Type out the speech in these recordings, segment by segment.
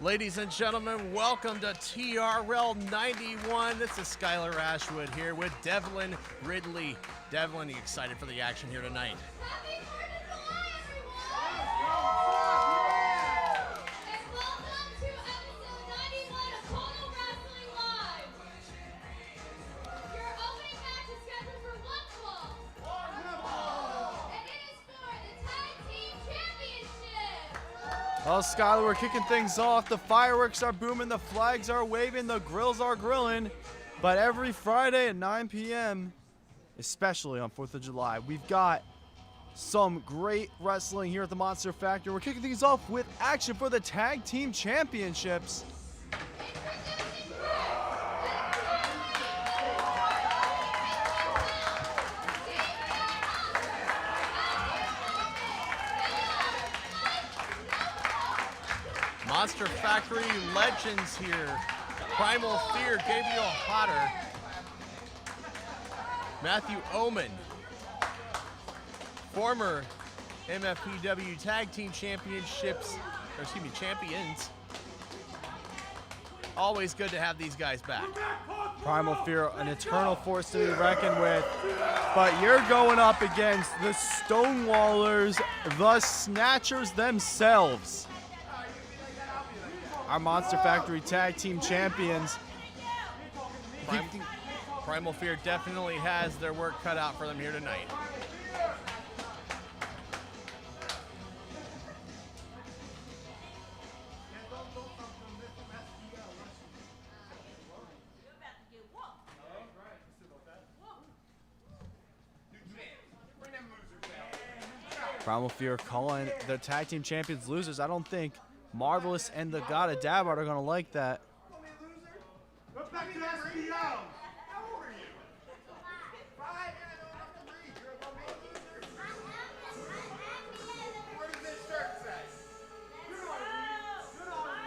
Ladies and gentlemen, welcome to TRL 91. This is Skylar Ashwood here with Devlin Ridley. Devlin, you excited for the action here tonight? Happy 4th of July, everyone! And welcome to episode 91 of Total Wrestling Live. Your opening match is scheduled for one fall. And it is for the Tag Team Championship. Well, Skylar, we're kicking things off. The fireworks are booming, the flags are waving, the grills are grilling. But every Friday at 9 p.m., especially on 4th of July, we've got some great wrestling here at the Monster Factory. We're kicking things off with action for the Tag Team Championships. Monster Factory legends here. Primal Fear, Gabriel Hodder, Matthew Oman, former MFPW Tag Team Champions. Always good to have these guys back. Primal Fear, an eternal force to be reckoned with. But you're going up against the Stonewallers, the Snatchers themselves. Our Monster Factory Tag Team Champions. Primal Fear definitely has their work cut out for them here tonight. Primal Fear calling the Tag Team Champions losers. I don't think Marvelous and the God of Dabart are going to like that. Go back to SBO. How old are you? 5. I don't have to read. You're a loser. What does this shirt say? You're not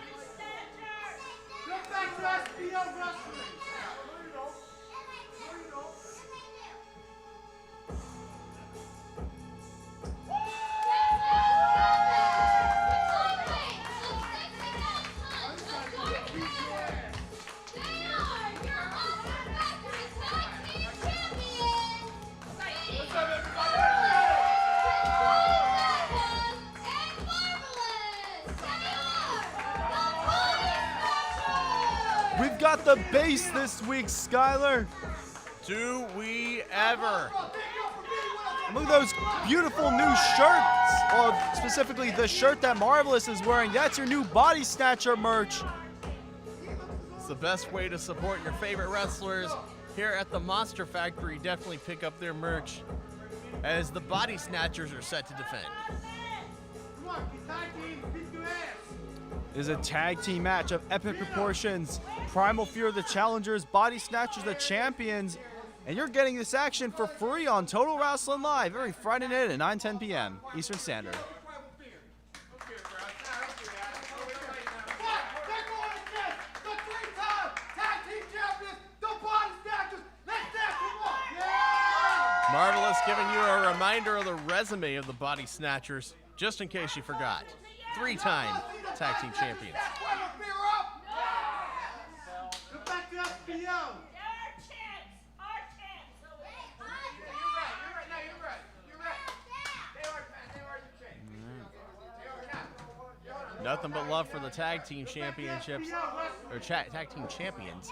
reading. Go back to SBO Wrestling. No, you don't. No, you don't. We've got the bass this week, Skylar. Do we ever? Look at those beautiful new shirts. Well, specifically the shirt that Marvelous is wearing. That's your new Body Snatcher merch. It's the best way to support your favorite wrestlers here at the Monster Factory. Definitely pick up their merch as the Body Snatchers are set to defend. Come on, tag team, beat your ass. It is a tag team match of epic proportions. Primal Fear, the challengers, Body Snatchers, the champions. And you're getting this action for free on Total Wrestling Live every Friday night at 9:10 p.m. Eastern Standard. Marvelous giving you a reminder of the resume of the Body Snatchers, just in case you forgot. 3-time Tag Team Champions. Go back to SBO. Nothing but love for the Tag Team Championships, or Tag Team Champions,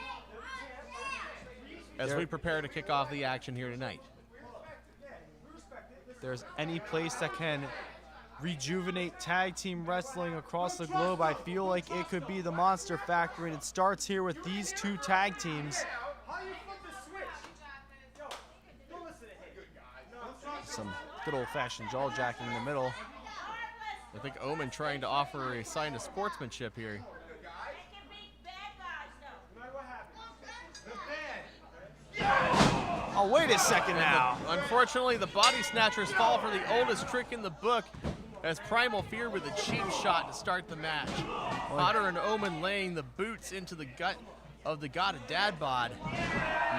as we prepare to kick off the action here tonight. If there's any place that can rejuvenate tag team wrestling across the globe, I feel like it could be the Monster Factory, and it starts here with these two tag teams. Some good old-fashioned jaw jacking in the middle. I think Omen trying to offer a sign of sportsmanship here. Oh, wait a second now. Unfortunately, the Body Snatchers fall for the oldest trick in the book as Primal Fear with a cheap shot to start the match. Hodder and Omen laying the boots into the gut of the God of Dadbod.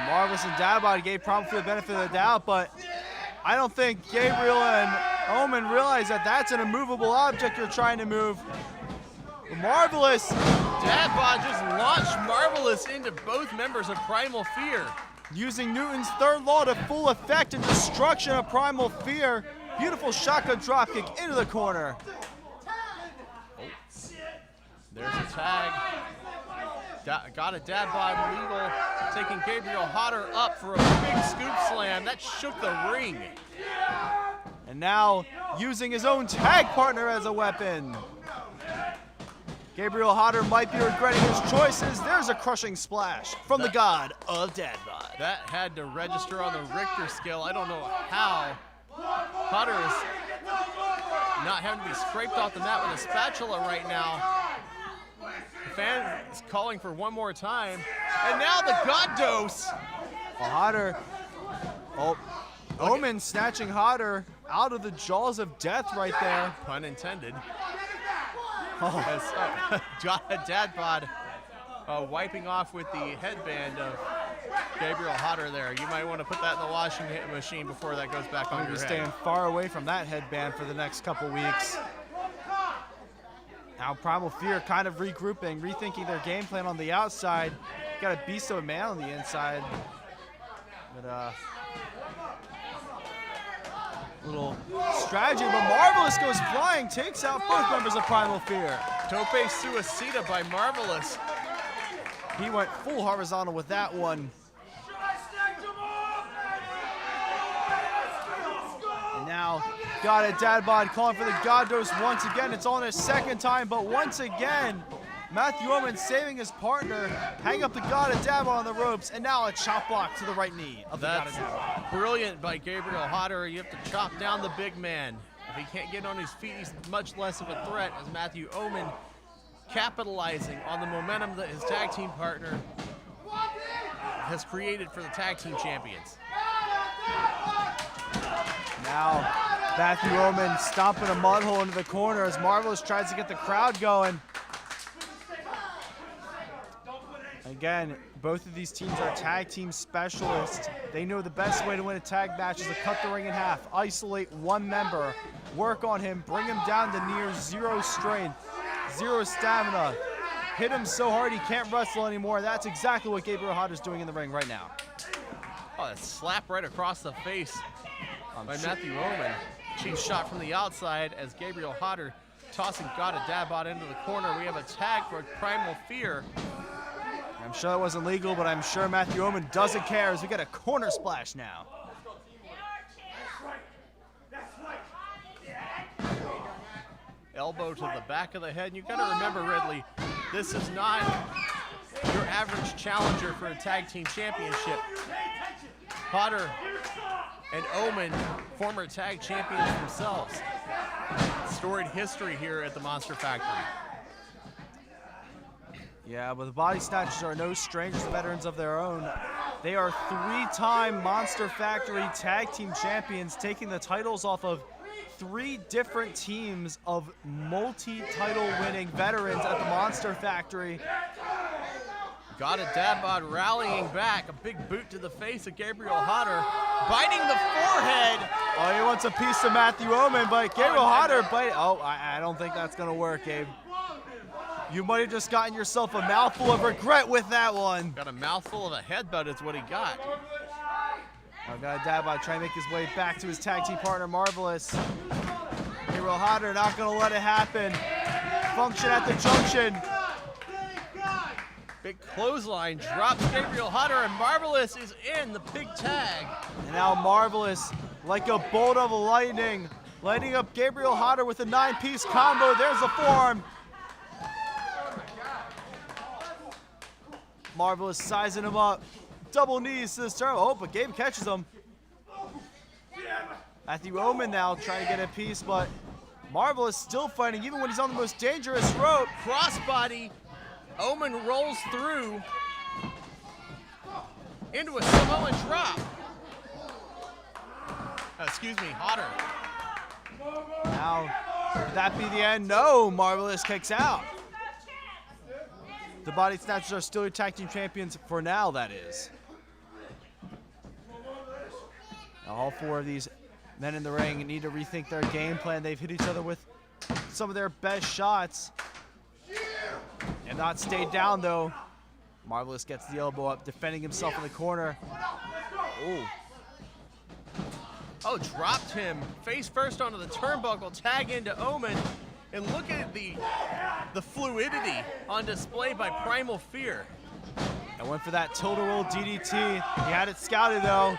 Marvelous and Dadbod gave Primal Fear the benefit of the doubt, but I don't think Gabriel and Omen realize that that's an immovable object you're trying to move. Marvelous dad bod just launched Marvelous into both members of Primal Fear. Using Newton's third law to full effect and destruction of Primal Fear. Beautiful shotgun dropkick into the corner. There's a tag. Got a dad bod legal, taking Gabriel Hodder up for a big scoop slam. That shook the ring. And now using his own tag partner as a weapon. Gabriel Hodder might be regretting his choices. There's a crushing splash from the god of dad bod. That had to register on the Richter scale. I don't know how Hodder is not having to be scraped off the mat with a spatula right now. The fan is calling for one more time. And now the God Dose. Well, Hodder, Omen snatching Hodder out of the jaws of death right there. Pun intended. Oh. As got a dad bod wiping off with the headband of Gabriel Hodder there. You might want to put that in the washing machine before that goes back on I'm your head. staying far away from that headband for the next couple weeks. Now Primal Fear kind of regrouping, rethinking their game plan on the outside. Got a beast of a man on the inside. But little strategy, but Marvelous goes flying, takes out both members of Primal Fear. Tope Suicida by Marvelous. He went full horizontal with that one. And now got a dad bod calling for the God Dose once again. It's on his second time, but once again, Matthew Omen saving his partner, hang up the God of Dad bod on the ropes, and now a chop block to the right knee of the God of Dad bod. Brilliant by Gabriel Hodder. You have to chop down the big man. If he can't get on his feet, he's much less of a threat as Matthew Omen capitalizing on the momentum that his tag team partner has created for the tag team champions. Now, Matthew Omen stomping a mud hole into the corner as Marvelous tries to get the crowd going. Again, both of these teams are tag team specialists. They know the best way to win a tag match is to cut the ring in half, isolate one member, work on him, bring him down to near zero strength, zero stamina, hit him so hard he can't wrestle anymore. That's exactly what Gabriel Hodder is doing in the ring right now. Oh, a slap right across the face by Matthew Omen. Cheap shot from the outside as Gabriel Hodder tossing God of Dad bod into the corner. We have a tag for Primal Fear. I'm sure it wasn't legal, but I'm sure Matthew Omen doesn't care as we get a corner splash now. Elbow to the back of the head. And you got to remember, Ridley, this is not your average challenger for a tag team championship. Hodder and Omen, former tag champions themselves. Storied history here at the Monster Factory. Yeah, but the Body Snatchers are no strangers to veterans of their own. They are three-time Monster Factory Tag Team Champions, taking the titles off of 3 different teams of multi-title winning veterans at the Monster Factory. Got a dad bod rallying back. A big boot to the face of Gabriel Hodder, biting the forehead. Oh, he wants a piece of Matthew Omen, but Gabriel Hodder bite. Oh, I don't think that's going to work, Gabe. You might have just gotten yourself a mouthful of regret with that one. Got a mouthful of a headbutt is what he got. I've got a dad bod trying to make his way back to his tag team partner, Marvelous. Gabriel Hodder not going to let it happen. Function at the junction. Big clothesline drops Gabriel Hodder, and Marvelous is in the big tag. And now Marvelous, like a bolt of lightning, lighting up Gabriel Hodder with a 9-piece combo. There's the forearm. Marvelous sizing him up. Double knees to the sternum. Oh, but Gabe catches him. Matthew Omen now trying to get a piece, but Marvelous still fighting even when he's on the most dangerous rope. Crossbody. Omen rolls through into a Samoan drop. Excuse me, Hodder. Now, could that be the end? No, Marvelous kicks out. The Body Snatchers are still your tag team champions for now, that is. Now, all 4 of these men in the ring need to rethink their game plan. They've hit each other with some of their best shots. And not stay down though. Marvelous gets the elbow up, defending himself in the corner. Oh. Oh, dropped him face first onto the turnbuckle, tag into Omen, and look at the fluidity on display by Primal Fear. I went for that tilt roll DDT. He had it scouted though.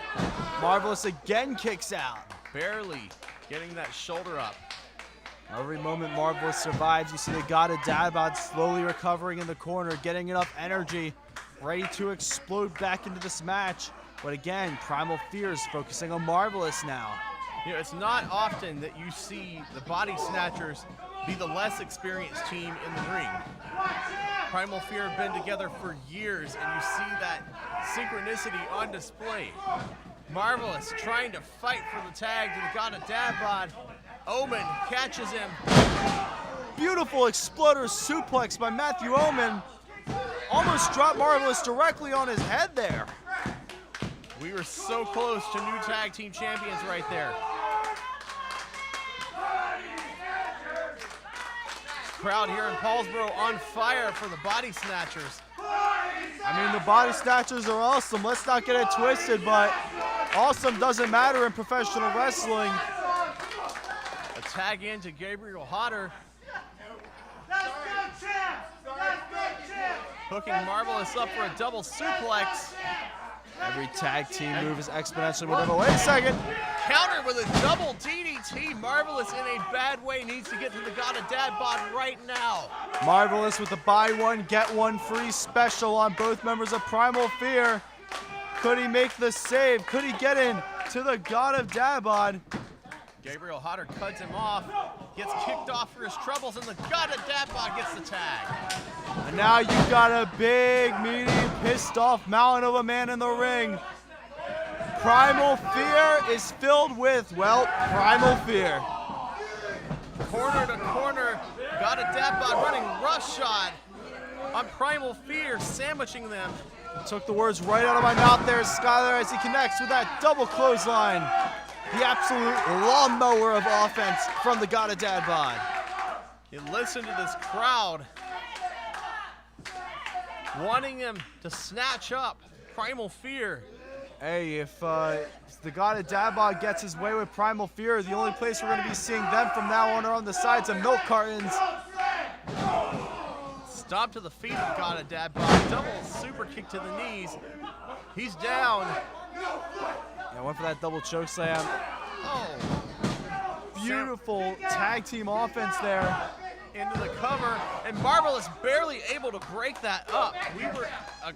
Marvelous again kicks out. Barely getting that shoulder up. Every moment Marvelous survives, you see the God of Dadbod slowly recovering in the corner, getting enough energy, ready to explode back into this match. But again, Primal Fear is focusing on Marvelous now. You know, it's not often that you see the Body Snatchers be the less experienced team in the ring. Primal Fear have been together for years, and you see that synchronicity on display. Marvelous trying to fight for the tag to the God of Dadbod. Omen catches him. Beautiful exploder suplex by Matthew Omen. Almost dropped Marvelous directly on his head there. We were so close to new tag team champions right there. Crowd here in Paulsboro on fire for the Body Snatchers. I mean, the Body Snatchers are awesome. Let's not get it twisted, but awesome doesn't matter in professional wrestling. A tag in to Gabriel Hodder. Let's go, champ! Let's go, champ! Hooking Marvelous up for a double suplex. Every tag team move is exponentially more difficult. Wait a second. Counter with a double DDT. Marvelous in a bad way needs to get to the God of Dadbod right now. Marvelous with the buy one, get one free special on both members of Primal Fear. Could he make the save? Could he get in to the God of Dadbod? Gabriel Hodder cuts him off, gets kicked off for his troubles, and the God of Dadbod gets the tag. And now you've got a big, meaty, pissed off mountain of a man in the ring. Primal Fear is filled with, well, Primal Fear. Corner to corner, God of Dadbod running roughshod on Primal Fear, sandwiching them. Took the words right out of my mouth there, Skylar, as he connects with that double clothesline. The absolute lawnmower of offense from the God of Dadbod. You listen to this crowd wanting him to snatch up Primal Fear. Hey, if the God of Dadbod gets his way with Primal Fear, the only place we're going to be seeing them from now on are on the sides of milk cartons. Stop to the feet of God of Dadbod. Double super kick to the knees. He's down. Yeah, went for that double choke slam. Oh. Beautiful tag team offense there. Into the cover, and Marvelous barely able to break that up. We were a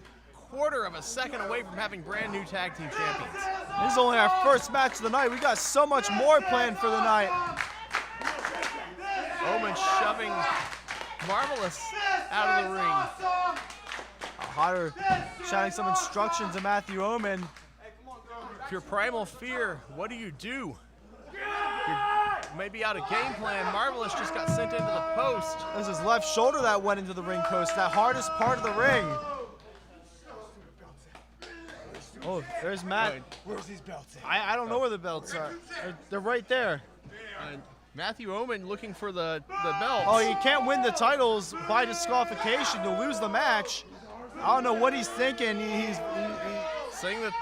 quarter of a second away from having brand new tag team champions. This is only our first match of the night. We got so much more planned for the night. Omen shoving Marvelous out of the ring. Hodder shouting some instructions to Matthew Omen. If you're Primal Fear, what do? You're maybe out of game plan. Marvelous just got sent into the post. This is left shoulder that went into the ring post, that hardest part of the ring. Oh, there's Matt. Where's these belts at? I don't know where the belts are. They're right there. Matthew Omen looking for the belts. Oh, you can't win the titles by disqualification to lose the match. I don't know what he's thinking. He's saying that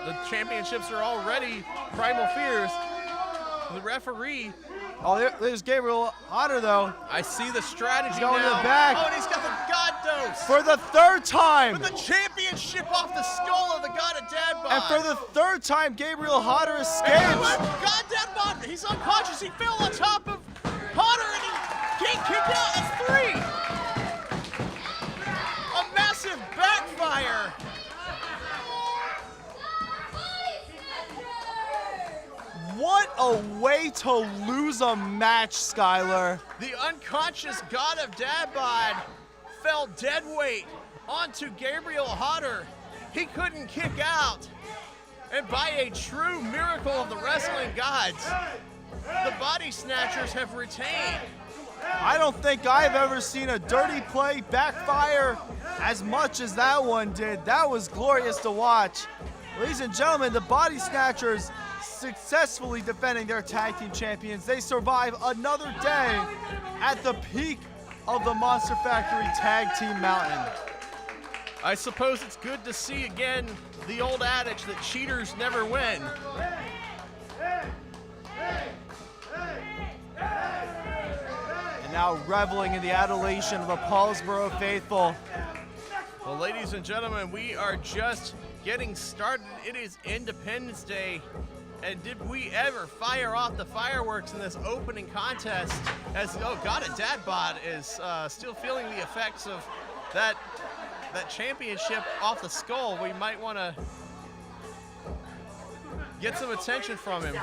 the championships are already Primal Fear's. The referee. Oh, there's Gabriel Hodder, though. I see the strategy He's going now. to the back. Oh, and he's got the God Dose. For the third time. With the championship off the skull of the God of Dadbod. And for the third time, Gabriel Hodder escapes. God Dadbod, he's unconscious. He fell on top of Hodder and he can't kick out. It's 3. A massive backfire. What a way to lose a match, Skylar. The unconscious God of Dadbod fell dead weight onto Gabriel Hodder. He couldn't kick out. And by a true miracle of the wrestling gods, the Body Snatchers have retained. I don't think I've ever seen a dirty play backfire as much as that one did. That was glorious to watch. Ladies and gentlemen, the Body Snatchers successfully defending their tag team champions. They survive another day at the peak of the Monster Factory Tag Team Mountain. I suppose it's good to see again the old adage that cheaters never win. And now reveling in the adulation of the Paulsboro faithful. Well, ladies and gentlemen, we are just getting started. It is Independence Day. And did we ever fire off the fireworks in this opening contest? As, oh God, a Dadbot is still feeling the effects of that championship off the skull. We might want to get some attention from him.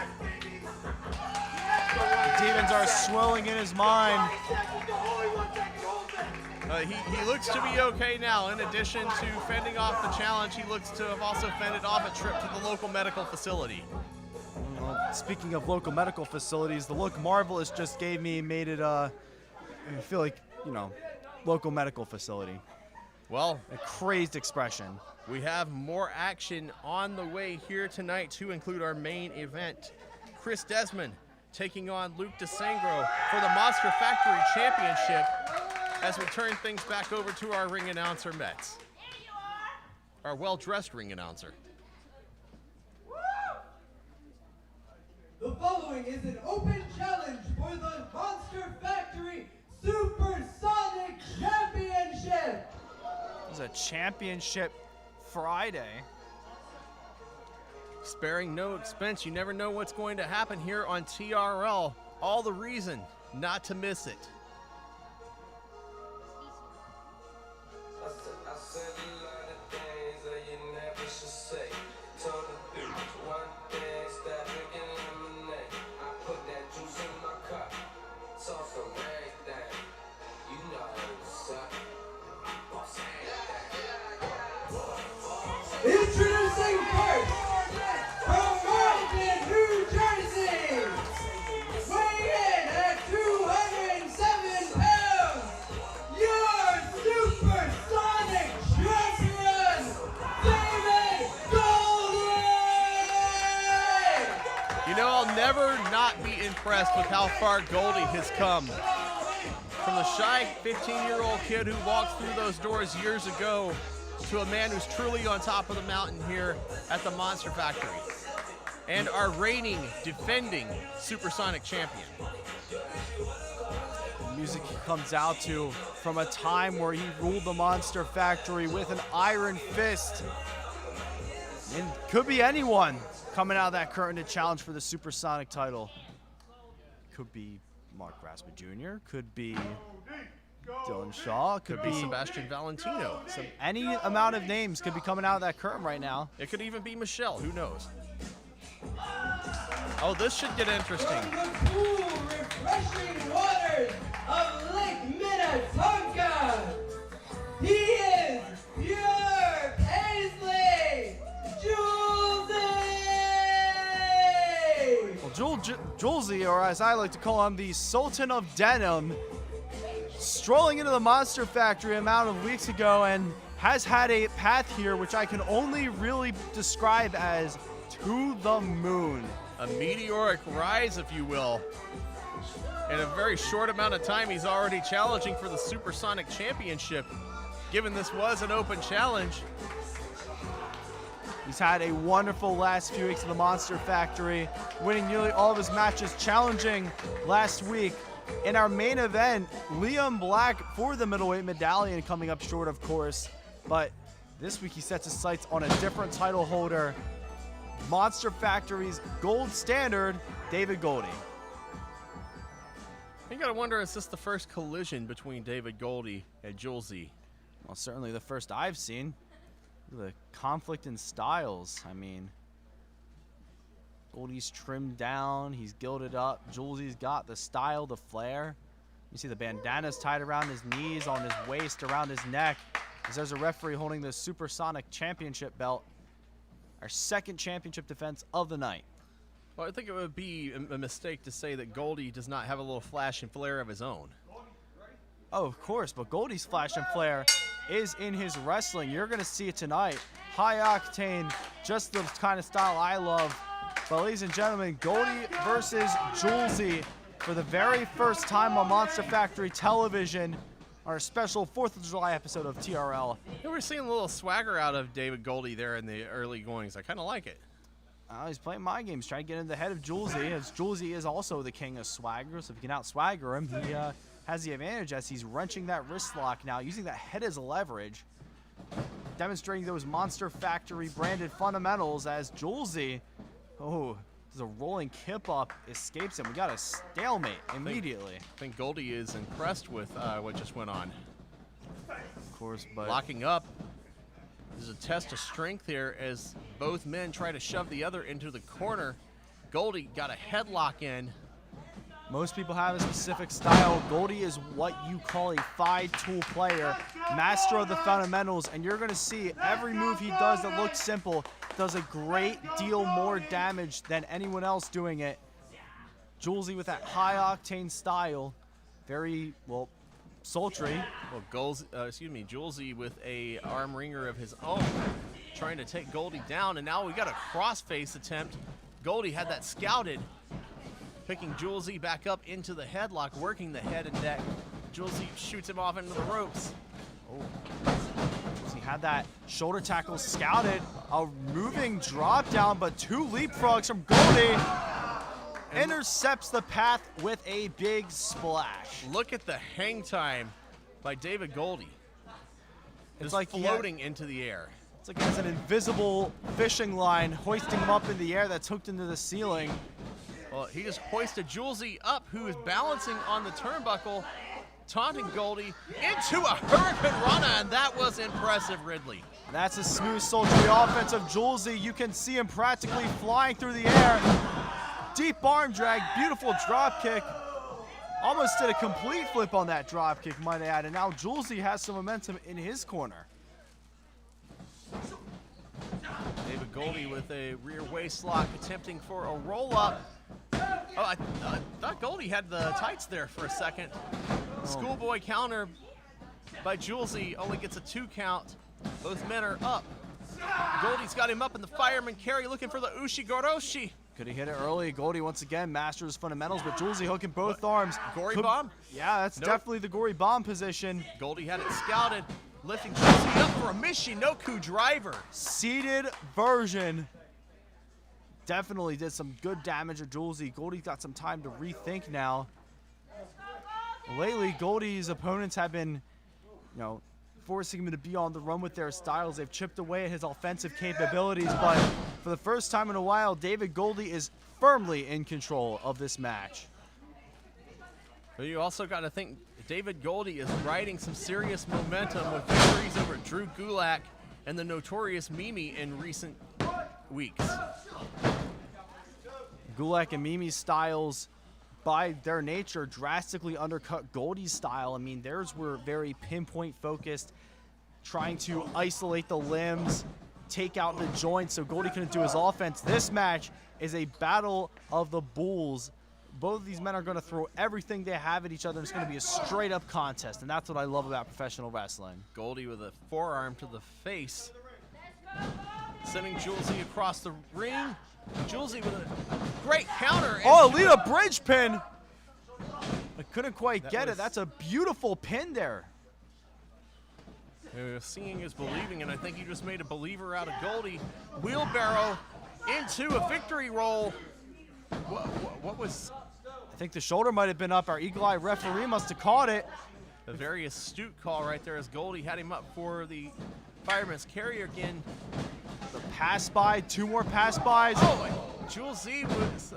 The demons are swirling in his mind. He looks to be okay now. In addition to fending off the challenge, he looks to have also fended off a trip to the local medical facility. Well, speaking of local medical facilities, the look Marvelous just made it, I feel like, local medical facility. Well, a crazed expression. We have more action on the way here tonight to include our main event. Chris Desmond taking on Luke DeSangro for the Monster Factory Championship as we turn things back over to our ring announcer, Metz. Our well-dressed ring announcer. The following is an open challenge for the Monster Factory Supersonic Championship. It's a championship Friday. Sparing no expense, you never know what's going to happen here on TRL. All the reason not to miss it. Introducing first, from Rasslin, New Jersey, weighing in at 207 pounds, your Supersonic champion, David Goldie! You know, I'll never not be impressed with how far Goldie has come. From the shy 15-year-old kid who walked through those doors years ago to a man who's truly on top of the mountain here at the Monster Factory. And our reigning, defending Supersonic champion. The music he comes out to from a time where he ruled the Monster Factory with an iron fist. And could be anyone coming out of that curtain to challenge for the Supersonic title. Could be Mark Rasmussen Jr., could be Dylan Shaw, could be Sebastian Valentino. Any amount of names could be coming out of that curtain right now. It could even be Michelle, who knows? Oh, this should get interesting. From the cool, refreshing waters of Lake Minnetonka, he is Björk Aisley Julesy! Well, Julesy, or as I like to call him, the Sultan of Denim, strolling into the Monster Factory a amount of weeks ago and has had a path here which I can only really describe as to the moon. A meteoric rise, if you will. In a very short amount of time, he's already challenging for the Supersonic Championship. Given this was an open challenge, he's had a wonderful last few weeks of the Monster Factory, winning nearly all of his matches, challenging last week. In our main event, Liam Black for the middleweight medallion coming up short, of course. But this week he sets his sights on a different title holder, Monster Factory's gold standard, David Goldie. you gotta wonder, is this the first collision between David Goldie and Julesy? Well, certainly the first I've seen. The conflict in styles. I mean, Goldie's trimmed down, he's gilded up. Julesy's got the style, the flair. You see the bandanas tied around his knees, on his waist, around his neck, as there's a referee holding the Supersonic Championship belt. Our second championship defense of the night. Well, I think it would be a mistake to say that Goldie does not have a little flash and flare of his own. Oh, of course, but Goldie's flash and flare is in his wrestling. You're going to see it tonight. High octane, just the kind of style I love. But ladies and gentlemen, Goldie versus Julesy for the very first time on Monster Factory television. our special 4th of July episode of TRL. Yeah, we're seeing a little swagger out of David Goldie there in the early goings. I kind of like it. He's playing mind games, trying to get in the head of Julesy, as Julesy is also the king of swagger, so if you can out-swagger him, he has the advantage as he's wrenching that wrist lock now, using that head as leverage, demonstrating those Monster Factory branded fundamentals as Julesy, there's a rolling kip up, escapes him. We got a stalemate immediately. I think Goldie is impressed with what just went on. Of course, but Locking up. There's a test of strength here as both men try to shove the other into the corner. Goldie got a headlock in. most people have a specific style. Goldie is what you call a 5-tool player, master of the fundamentals, and you're going to see every move he does that looks simple does a great deal more damage than anyone else doing it. Julesy with that high-octane style, very, well, sultry. Well, Julesy with a arm ringer of his own, trying to take Goldie down, and now we got a crossface attempt. Goldie had that scouted, picking Julesy back up into the headlock, working the head and neck. Julesy shoots him off into the ropes. He had that shoulder tackle scouted, a moving drop down, but two leapfrogs from Goldie. Intercepts the path with a big splash. Look at the hang time by David Goldie. It's like floating into the air. It's like he has an invisible fishing line hoisting him up in the air that's hooked into the ceiling. Well, he just hoisted Julesy up, who is balancing on the turnbuckle, taunting Goldie into a Hurricane Rana, and that was impressive, Ridley. That's a smooth, sultry offense of Julesy. You can see him practically flying through the air. Deep arm drag, beautiful drop kick. Almost did a complete flip on that drop kick, might I add. And now Julesy has some momentum in his corner. David Goldie with a rear waist lock, attempting for a roll up. Oh, I thought Goldie had the tights there for a second. Schoolboy counter by Julesy only gets a 2 count. Both men are up. Goldie's got him up in the fireman carry, looking for the Ushigoroshi. Could he hit it early? Goldie once again masters fundamentals, but Julesy hooking both arms. Gory bomb? Yeah, that's definitely the gory bomb position. Goldie had it scouted, lifting Julesy up for a Michinoku driver. Seated version. Definitely did some good damage to Julesy. Goldie's got some time to rethink now. Lately, Goldie's opponents have been, forcing him to be on the run with their styles. They've chipped away at his offensive capabilities, but for the first time in a while, David Goldie is firmly in control of this match. But you also got to think David Goldie is riding some serious momentum with victories over Drew Gulak and the notorious Mimi in recent weeks. Gulak and Mimi's styles, by their nature, drastically undercut Goldie's style. I mean, theirs were very pinpoint focused, trying to isolate the limbs, take out the joints so Goldie couldn't do his offense. This match is a battle of the bulls. Both of these men are going to throw everything they have at each other. It's going to be a straight up contest, and that's what I love about professional wrestling. Goldie with a forearm to the face, sending Julesy across the ring. Julesy with a great counter. Oh, Alita bridge pin. I couldn't quite get it. That's a beautiful pin there. Seeing is believing, and I think he just made a believer out of Goldie. Wheelbarrow into a victory roll. What was? I think the shoulder might have been up. Our eagle eye referee must have caught it. A very astute call right there as Goldie had him up for the fireman's carry again. The pass by, 2 more pass bys. Oh, Julesy was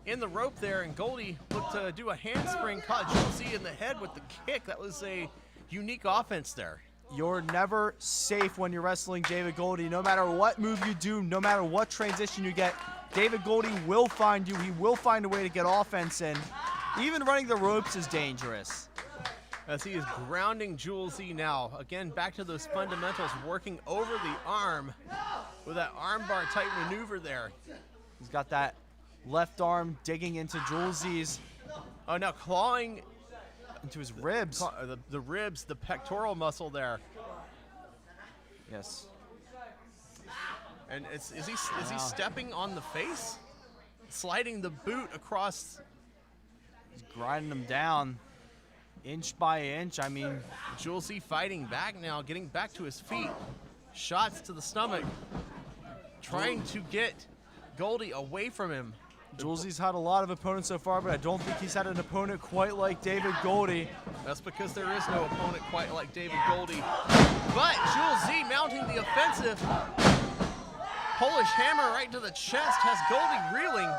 in the rope there, and Goldie looked to do a handspring, caught Julesy in the head with the kick. That was a unique offense there. You're never safe when you're wrestling David Goldie. No matter what move you do, no matter what transition you get, David Goldie will find you. He will find a way to get offense in. Even running the ropes is dangerous. As he is grounding Julesy now. Again, back to those fundamentals, working over the arm with that armbar type maneuver there. He's got that left arm digging into Julesy's. Oh, now clawing into his ribs. The ribs, the pectoral muscle there. Yes. And is he stepping on the face? Sliding the boot across. He's grinding him down. Inch by inch, I mean, Jules E fighting back now, getting back to his feet. Shots to the stomach, trying to get Goldie away from him. Julesie's had a lot of opponents so far, but I don't think he's had an opponent quite like David Goldie. That's because there is no opponent quite like David Goldie. But Jules E mounting the offensive. Polish hammer right to the chest has Goldie reeling.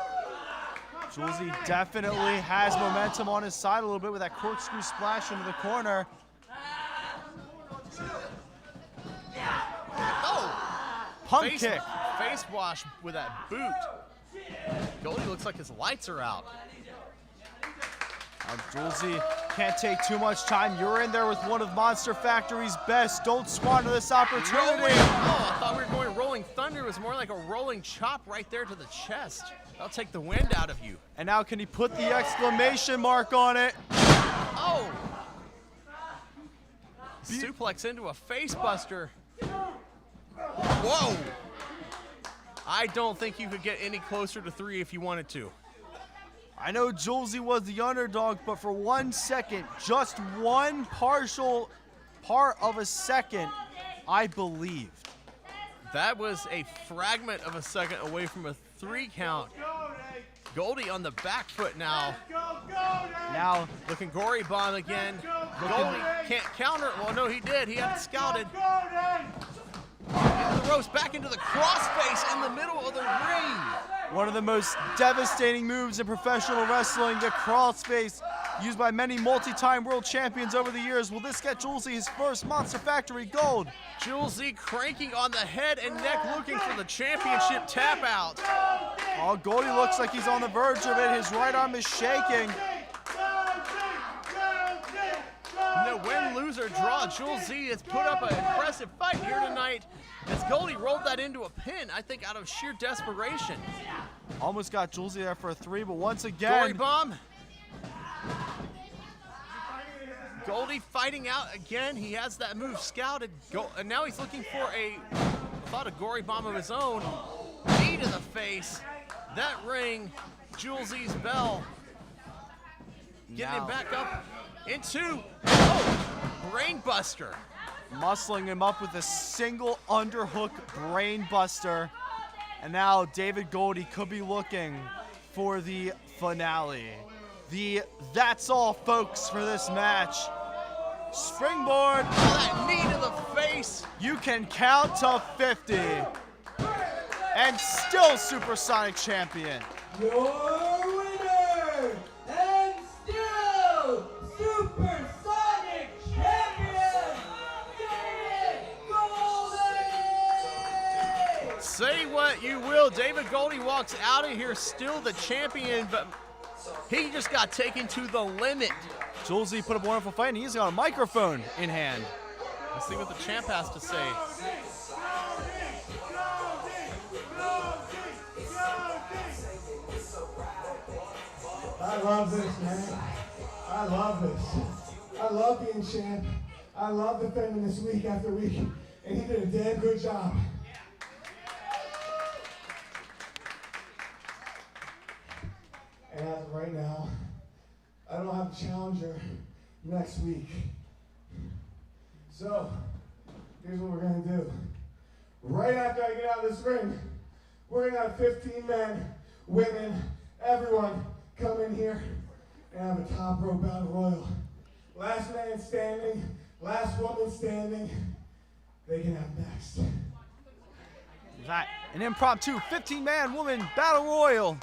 Jules E definitely has momentum on his side a little bit with that corkscrew splash into the corner. Oh! Pump kick. Face wash with that boot. Goldie looks like his lights are out. Jules E can't take too much time. You're in there with one of Monster Factory's best. Don't squander this opportunity. Oh, I thought we were going Rolling Thunder. It was more like a rolling chop right there to the chest. That'll take the wind out of you. And now can he put the exclamation mark on it? Oh! Suplex into a face buster. Whoa! I don't think you could get any closer to 3 if you wanted to. I know Jules E was the underdog, but for 1 second, just one partial part of a second, I believed. That was a fragment of a second away from a 3 count. Goldie on the back foot now. Now, Looking gory bomb again. Goldie can't counter. Well, no, he did. He had it scouted. Into the ropes, back into the crossface in the middle of the ring. one of the most devastating moves in professional wrestling, the crossface, used by many multi-time world champions over the years. Will this get Jules E his first Monster Factory gold? Jules E cranking on the head and neck, looking for the championship tap out. Oh, Goldie looks like he's on the verge of it. His right arm is shaking. No win, lose, or draw. Jules E has put up an impressive fight here tonight as Goldie rolled that into a pin, I think out of sheer desperation. Almost got Jules E there for a 3, but once Gory again, bomb. Goldie fighting out again. He has that move scouted. And now he's looking for a gory bomb of his own. Knee to the face. That ring, Jules E's bell. Getting him back up into, brain buster. muscling him up with a single underhook brain buster. And now David Goldie could be looking for the finale. That's all, folks, for this match. Springboard. That knee to the face. You can count to 50. And still Supersonic champion. Your winner and still Supersonic champion, David Goldie! Say what you will, David Goldie walks out of here still the champion, but he just got taken to the limit. Jules E put up a wonderful fight, and he's got a microphone in hand. Let's see what the champ has to say. I love this, man. I love this. I love being champ. I love defending this week after week, and he did a damn good job. And as of right now, I don't have a challenger next week. So, here's what we're gonna do. Right after I get out of this ring, we're gonna have 15 men, women, everyone come in here and have a top rope battle royal. Last man standing, last woman standing, they can have next. That an impromptu 15-man woman battle royal.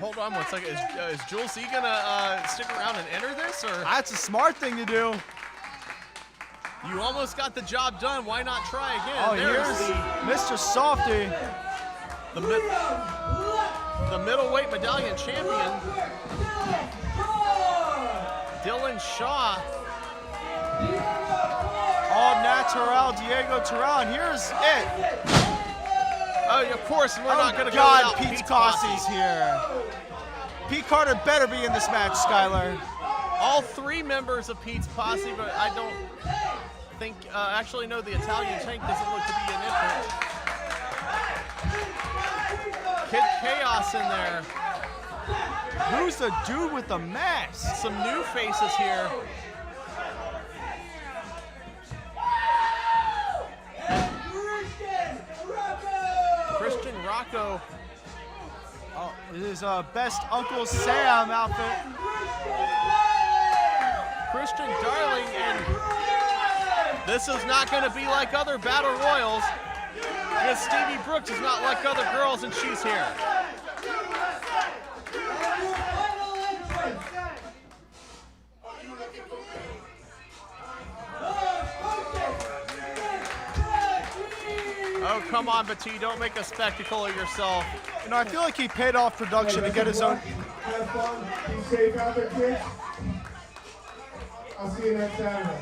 Hold on one second. Is Jules E gonna stick around and enter this, or? That's a smart thing to do. You almost got the job done. Why not try again? Oh, here's Mr. Softy. The middleweight medallion champion, Dylan Shaw. All natural Diego Terrell, and here's it. Oh, of course, we're not going to go God, without Pete Cossey's here. Pete Carter better be in this match, Skylar. All 3 members of Pete's posse, but I don't think, actually, no, the Italian Tank doesn't look to be an entrant. Kid Chaos in there. Who's the dude with the mask? Some new faces here. Christian Rocco. Oh, it is best Uncle Sam outfit. Christian Darling, and this is not going to be like other battle royals. Because Stevie Brooks is not like other girls, and she's here. Oh, come on, Batee, don't make a spectacle of yourself. You know, I feel like he paid off production to get his own. Have fun. Be safe out there, kids. I'll see you next Saturday.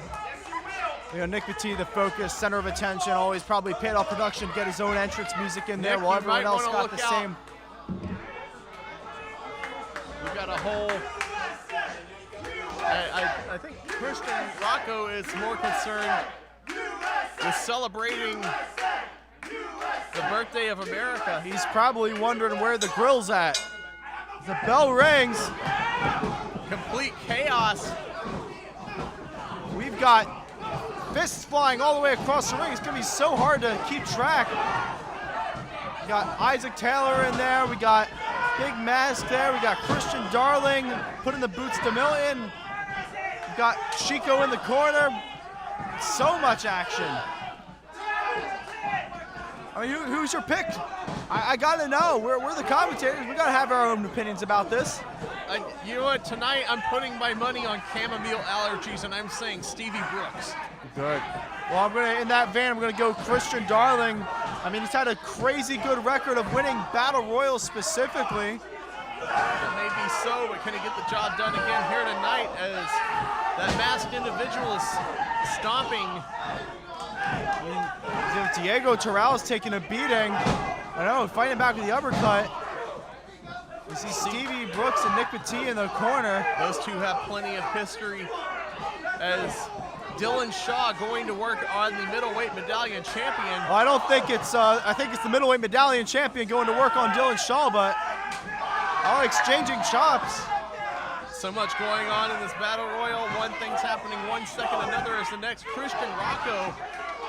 You know, Nick Batee, the focus, center of attention, always probably paid off production to get his own entrance music in there Nick, while you everyone might else wanna got look the out. same. We've got a whole. I think Christian Rocco is more concerned with celebrating the birthday of America. He's probably wondering where the grill's at. The bell rings. Complete chaos. We've got fists flying all the way across the ring. It's going to be so hard to keep track. We got Isaac Taylor in there. We got Big Mask there. We got Christian Darling putting the boots to Milton. We got Chico in the corner. So much action. I mean, who's your pick? I got to know. We're the commentators. We got to have our own opinions about this. You know what? Tonight I'm putting my money on chamomile allergies, and I'm saying Stevie Brooks. Good. Well, in that vein, I'm gonna go Christian Darling. I mean, he's had a crazy good record of winning Battle Royals specifically. It may be so, but can he get the job done again here tonight as that masked individual is stomping? I mean, Diego Terrell's taking a beating. I know, fighting back with the uppercut. You see Stevie Brooks and Nick Batee in the corner. Those two have plenty of history as Dylan Shaw going to work on the middleweight medallion champion. Well, I don't think it's, I think it's the middleweight medallion champion going to work on Dylan Shaw, but all exchanging chops. So much going on in this battle royal. One thing's happening 1 second, another is the next. Christian Rocco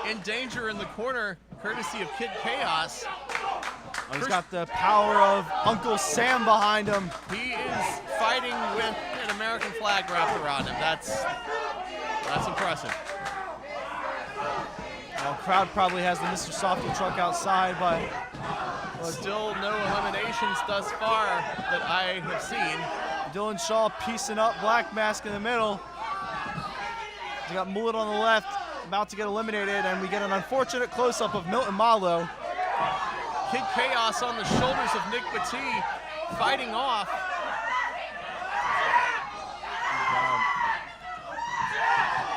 in danger in the corner, courtesy of Kid Chaos. Oh, he's got the power of Uncle Sam behind him. He is fighting with an American flag wrapped around him. That's impressive. Well, crowd probably has the Mr. Softy truck outside, but still no eliminations thus far that I have seen. Dylan Shaw piecing up Black Mask in the middle. We got Mullet on the left, about to get eliminated, and we get an unfortunate close-up of Milton Malo. Kid Chaos on the shoulders of Nick Batee, fighting off.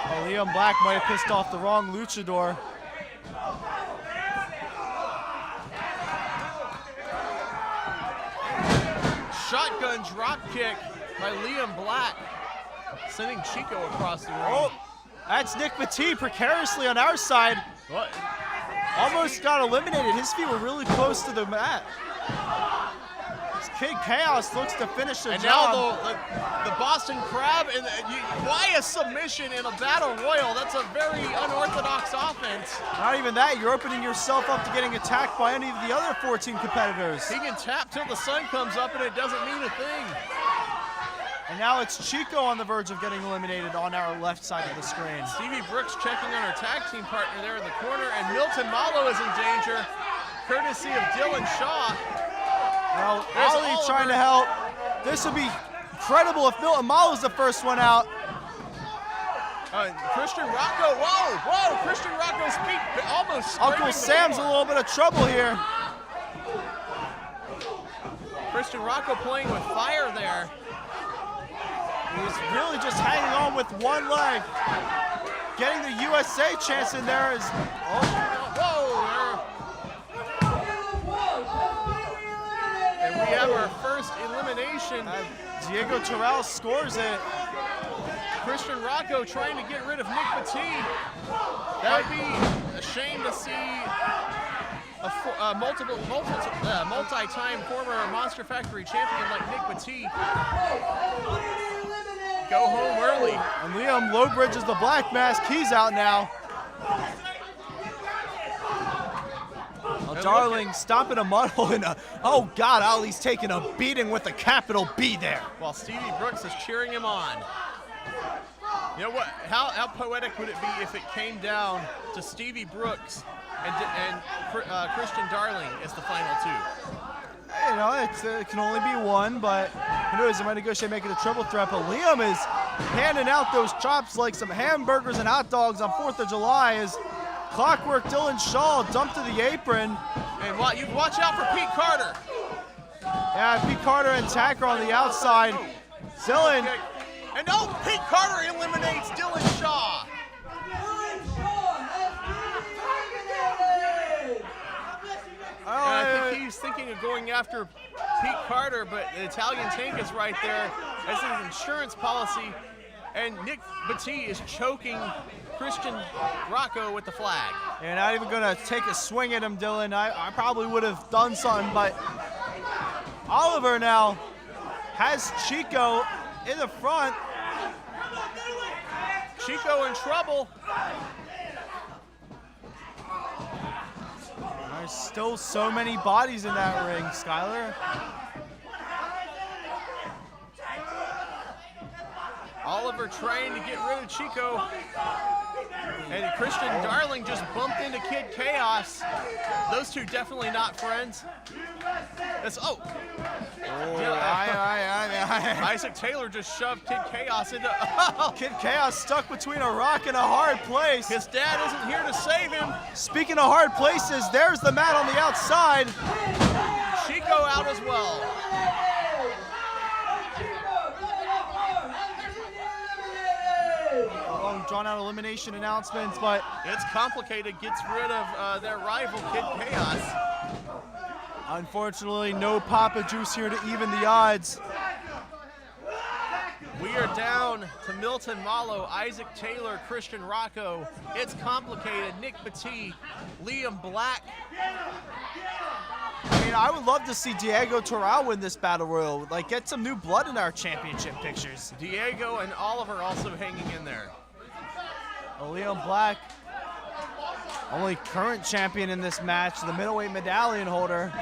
Oh, Liam Black might have pissed off the wrong luchador. Shotgun drop kick by Liam Black, sending Chico across the ring. Oh, that's Nick Batee precariously on our side. What? Almost got eliminated. His feet were really close to the mat. This Kid Chaos looks to finish the And job. now the Boston Crab, and why a submission in a battle royal? That's a very unorthodox offense. Not even that, you're opening yourself up to getting attacked by any of the other 14 competitors. He can tap till the sun comes up, and it doesn't mean a thing. And now it's Chico on the verge of getting eliminated on our left side of the screen. Stevie Brooks checking on her tag team partner there in the corner, and Milton Malo is in danger, courtesy of Dylan Shaw. Well, There's Ali Oliver. trying to help. This would be incredible if Milton Malo's the first one out. Christian Rocco, whoa, Christian Rocco's feet almost Uncle scraping the Sam's a floor. little bit of trouble here. Christian Rocco playing with fire there. He's really just hanging on with one leg. Getting the USA chance in there is, Whoa, and we have our first elimination. Diego Terrell scores it. Christian Rocco trying to get rid of Nick Batee. That would be a shame to see multi-time former Monster Factory champion like Nick Petit go home early. And Liam Lowbridge is the black mask. He's out now. Well, Darling stomping a muddle in a, oh God, Ali's taking a beating with a capital B there. While Stevie Brooks is cheering him on. You know what? How poetic would it be if it came down to Stevie Brooks and Christian Darling as the final two? You know, it can only be one, but who knows? They might negotiate, make it a triple threat. But Liam is handing out those chops like some hamburgers and hot dogs on 4th of July as Clockwork Dylan Shaw dumped to the apron. And you watch out for Pete Carter. Yeah, Pete Carter and Tacker on the outside. Dylan. And Pete Carter eliminates Dylan Shaw. And I think he's thinking of going after Pete Carter, but the Italian tank is right there as his insurance policy. And Nick Petit is choking Christian Rocco with the flag. You're not even gonna take a swing at him, Dylan. I probably would have done something, but Oliver now has Chico in the front. Chico in trouble. There's still so many bodies in that ring, Skylar. Oliver trying to get rid of Chico. And Christian Darling just bumped into Kid Chaos. Those two definitely not friends. Isaac Taylor just shoved Kid Chaos into. Kid Chaos stuck between a rock and a hard place. His dad isn't here to save him. Speaking of hard places, there's the mat on the outside. Chico out as well. Long drawn out elimination announcements, but it's complicated. Gets rid of their rival Kid Chaos. Unfortunately, no Papa Juice here to even the odds. We are down to Milton Malo, Isaac Taylor, Christian Rocco. It's complicated. Nick Petit, Liam Black. I mean, I would love to see Diego Toral win this battle royal. Like, get some new blood in our championship pictures. Diego and Oliver also hanging in there. Liam Black, only current champion in this match, the middleweight medallion holder.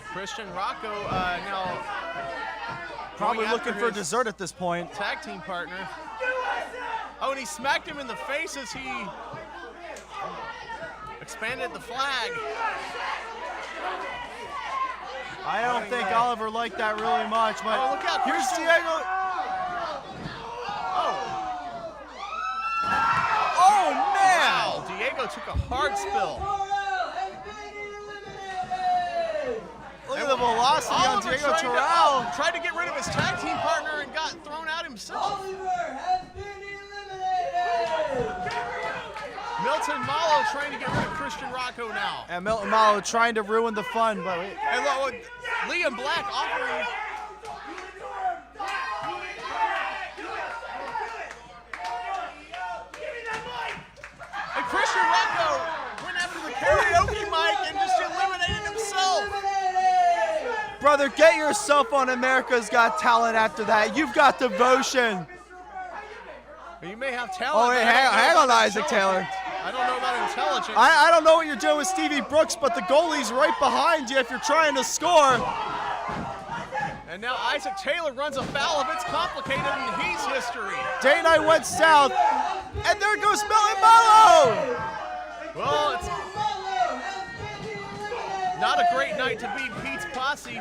Christian Rocco now probably looking for dessert at this point. Tag team partner. Oh, and he smacked him in the face as he expanded the flag. I don't think Oliver liked that really much, but look out, here's Christian. Diego. Oh, man! Wow, Diego took a hard spill. Look at the velocity on Diego Toral. Tried to get rid of his tag team partner and got thrown out himself. Milton Malo trying to get rid of Christian Rocco now. And Milton Malo trying to ruin the fun, but And Liam Black offering. And Christian Rocco went after the karaoke mic and just eliminated himself. brother, get yourself on America's Got Talent after that. You've got devotion. You may have talent. Oh, wait, hang on, Isaac Taylor. I don't know about intelligence. I don't know what you're doing with Stevie Brooks, but the goalie's right behind you if you're trying to score. And now Isaac Taylor runs afoul of It's Complicated, and he's history. Day night went south, and there goes Milton Malo. Well, it's not a great night to beat Pete's posse.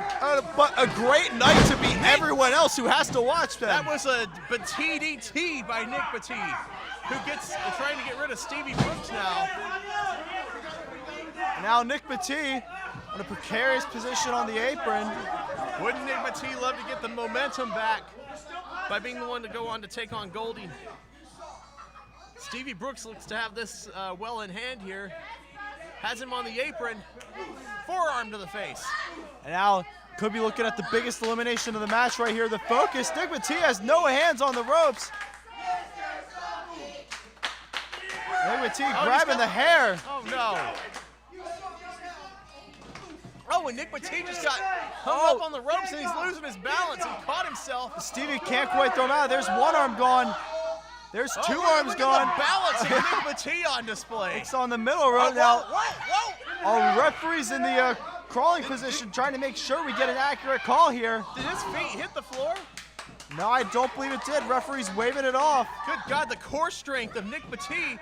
But a great night to beat everyone else who has to watch them. That was a DT by Nick Petit, who gets trying to get rid of Stevie Brooks now. Now Nick Petit in a precarious position on the apron. Wouldn't Nick Petit love to get the momentum back by being the one to go on to take on Goldie? Stevie Brooks looks to have this well in hand here. Has him on the apron, forearm to the face. And now could be looking at the biggest elimination of the match right here. The focus, Nick Petit has no hands on the ropes. Nick Petit grabbing the hair. Oh, no. Oh, and Nick Petit just got hung up on the ropes, and he's losing his balance. He caught himself. Stevie can't quite throw him out. There's one arm gone. There's two arms look gone. at the balance of Nick Petit on display. It's on the middle row now. Whoa. Our referee's in the crawling position, trying to make sure we get an accurate call here. Did his feet hit the floor? No, I don't believe it did. Referee's waving it off. Good God, the core strength of Nick Petit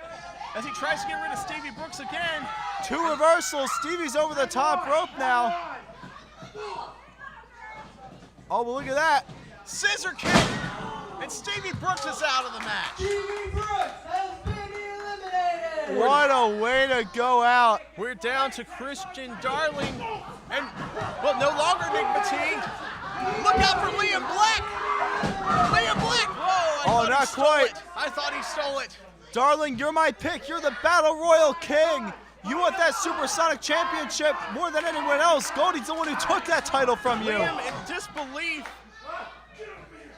as he tries to get rid of Stevie Brooks again. Two reversals. Stevie's over the top rope now. Oh, but look at that. Scissor kick, and Stevie Brooks is out of the match. Stevie Brooks has been eliminated. What a way to go out. We're down to Christian Darling, and, well, no longer Nick Petit. Look out for Liam Black. Liam Black. Whoa, I thought he stole it. Darling, you're my pick. You're the Battle Royal King. You want that Supersonic Championship more than anyone else. Goldie's the one who took that title from you. Liam, in disbelief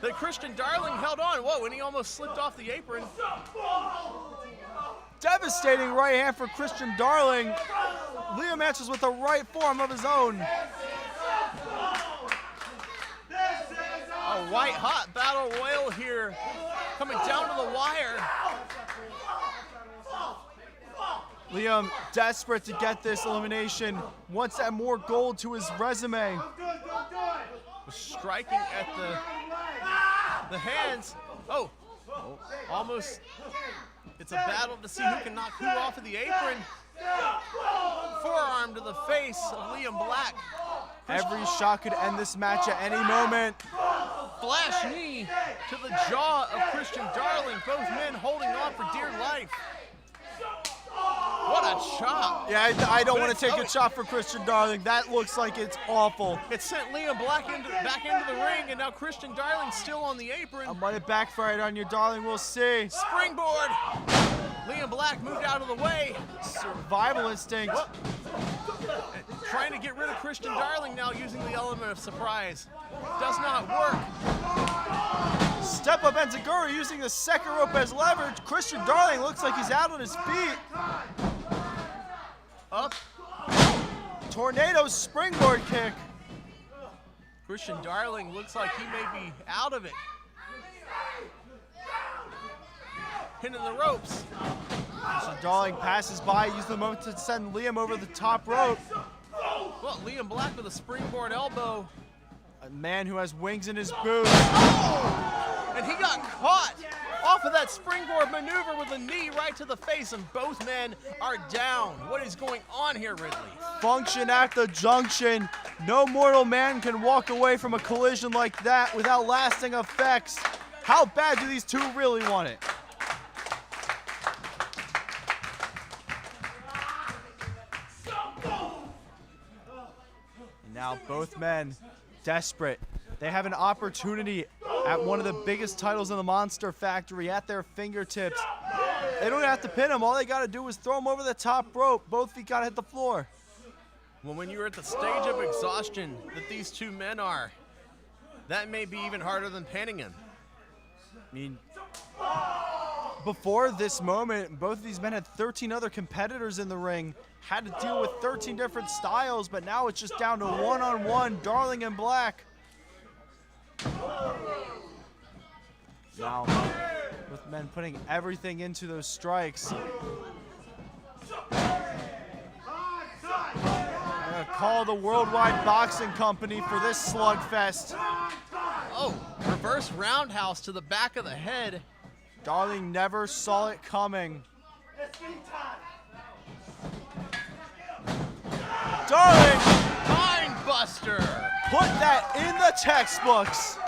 that Christian Darling held on. Whoa, and he almost slipped off the apron. Devastating right hand for Christian Darling. Liam answers with a right forearm of his own. A white hot battle royal here, coming down to the wire. Liam desperate to get this elimination. Wants to add more gold to his resume. Striking at the hands. Oh, almost. It's a battle to see who can knock who off of the apron. Forearm to the face of Liam Black. Every shot could end this match at any moment. Flash knee to the jaw of Christian Darling. Both men holding on for dear life. What a chop. Yeah, I don't want to take a chop for Christian Darling. That looks like it's awful. It sent Liam Black back into the ring, and now Christian Darling's still on the apron. I might have backfired on your Darling. We'll see. Springboard. Liam Black moved out of the way. Survival instinct. Trying to get rid of Christian Darling now using the element of surprise. Does not work. Step up Enziguri using the second rope as leverage. Christian Darling looks like he's out on his feet. Up. Tornado springboard kick. Christian Darling looks like he may be out of it. Hitting the ropes. Christian Darling passes by, uses the moment to send Liam over the top rope. Well, Liam Black with a springboard elbow. A man who has wings in his boots. And he got caught off of that springboard maneuver with a knee right to the face, and both men are down. What is going on here, Ridley? Function at the junction. No mortal man can walk away from a collision like that without lasting effects. How bad do these two really want it? And now both men desperate. They have an opportunity at one of the biggest titles in the Monster Factory at their fingertips. They don't have to pin him. All they got to do is throw him over the top rope. Both feet got to hit the floor. Well, when you're at the stage of exhaustion that these two men are, that may be even harder than pinning him. I mean, before this moment, both of these men had 13 other competitors in the ring, had to deal with 13 different styles, but now it's just down to one-on-one, Darling and Black. Now, with men putting everything into those strikes. I'm gonna call the Worldwide Boxing Company for this slugfest. Oh, reverse roundhouse to the back of the head. Darling never saw it coming. Darling! Mind buster! Put that in the textbooks.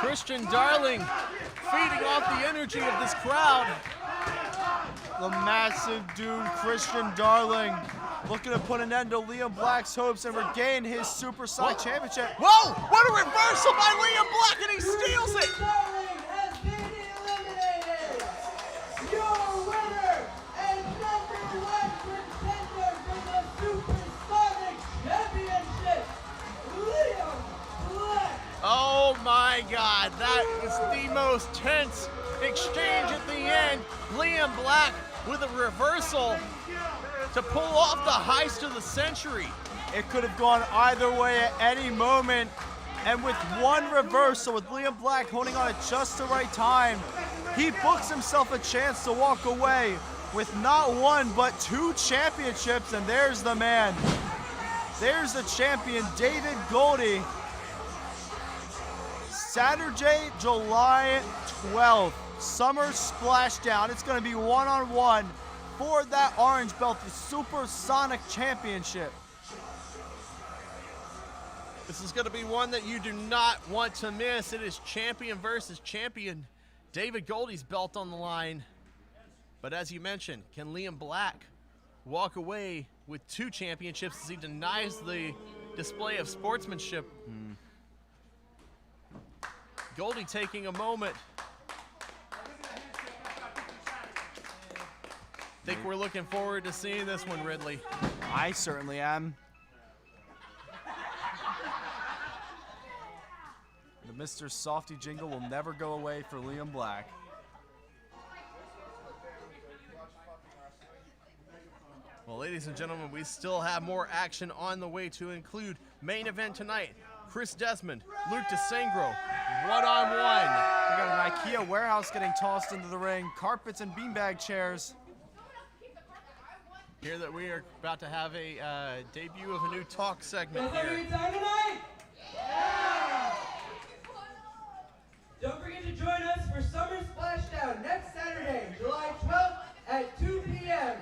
Christian Darling feeding off the energy of this crowd. The massive dude, Christian Darling, looking to put an end to Liam Black's hopes and regain his Supersonic Championship. Whoa! What a reversal by Liam Black, and he steals it! Darling has been eliminated. Your winner and #1 contender for the Supersonic Championship, Liam Black. Oh my God, that is the most tense exchange at the end. Liam Black with a reversal to pull off the heist of the century. It could have gone either way at any moment. And with one reversal, with Liam Black holding on at just the right time, he books himself a chance to walk away with not one, but 2 championships. And there's the man. There's the champion, David Goldie. Saturday, July 12th, Summer Splashdown. It's going to be one-on-one for that orange belt, the Supersonic Championship. This is going to be one that you do not want to miss. It is champion versus champion. David Goldie's belt on the line. But as you mentioned, can Liam Black walk away with 2 championships as he denies the display of sportsmanship? Goldie taking a moment. Think we're looking forward to seeing this one, Ridley. I certainly am. The Mr. Softy jingle will never go away for Liam Black. Well, ladies and gentlemen, we still have more action on the way to include main event tonight. Chris Desmond, Luke DeSangro, one-on-one. We got an IKEA warehouse getting tossed into the ring, carpets and beanbag chairs. Here that we are about to have a debut of a new talk segment Guys, having a here. good time tonight? Yeah! Don't forget to join us for Summer Splashdown next Saturday, July 12th at 2 p.m.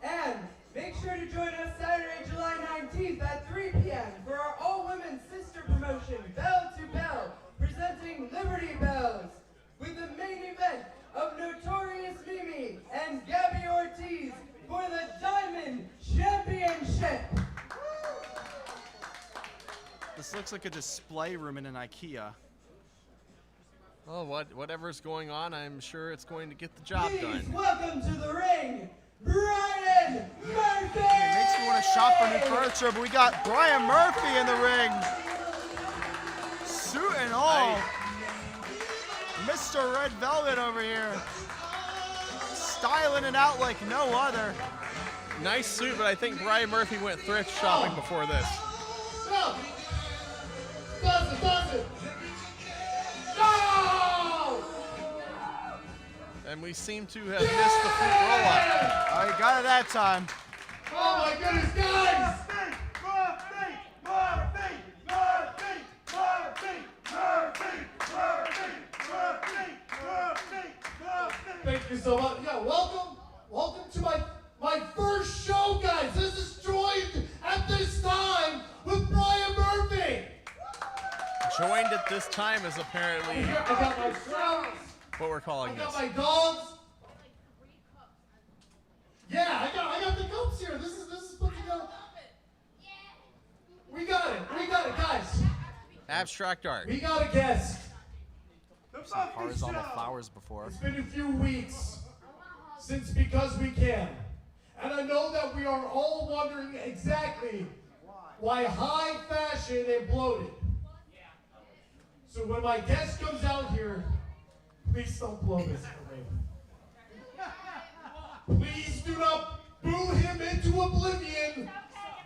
And make sure to join us Saturday, July 19th at 3 p.m. for our all-women sister promotion, Bell to Bell, presenting Liberty Bells, with the main event of Notorious Mimi and Gabby Ortiz for the Diamond Championship. This looks like a display room in an IKEA. Oh, whatever's going on, I'm sure it's going to get the job Please done. welcome to the ring, Brian Murphy! It makes me want to shop for new furniture, but we got Brian Murphy in the ring. Suit and all. Mr. Red Velvet over here. Styling it out like no other. Nice suit, but I think Brian Murphy went thrift shopping before this. No! Does it! No! And we seem to have missed the front roll-up. Oh, you got it that time. Oh my goodness, guys! Thank you so much. Yeah, welcome to my first show, guys. This is joined at this time with Brian Murphy. Joined at this time is apparently Here, I got my trout. what we're I calling got this. my dogs. Yeah, I got the cups here. This is put together. We got it, guys. Abstract art. We got a guest. Some horizontal flowers before. It's been a few weeks since Because We Can. And I know that we are all wondering exactly why high fashion and bloated. So when my guest comes out here, please don't blow this for me. Please do not boo him into oblivion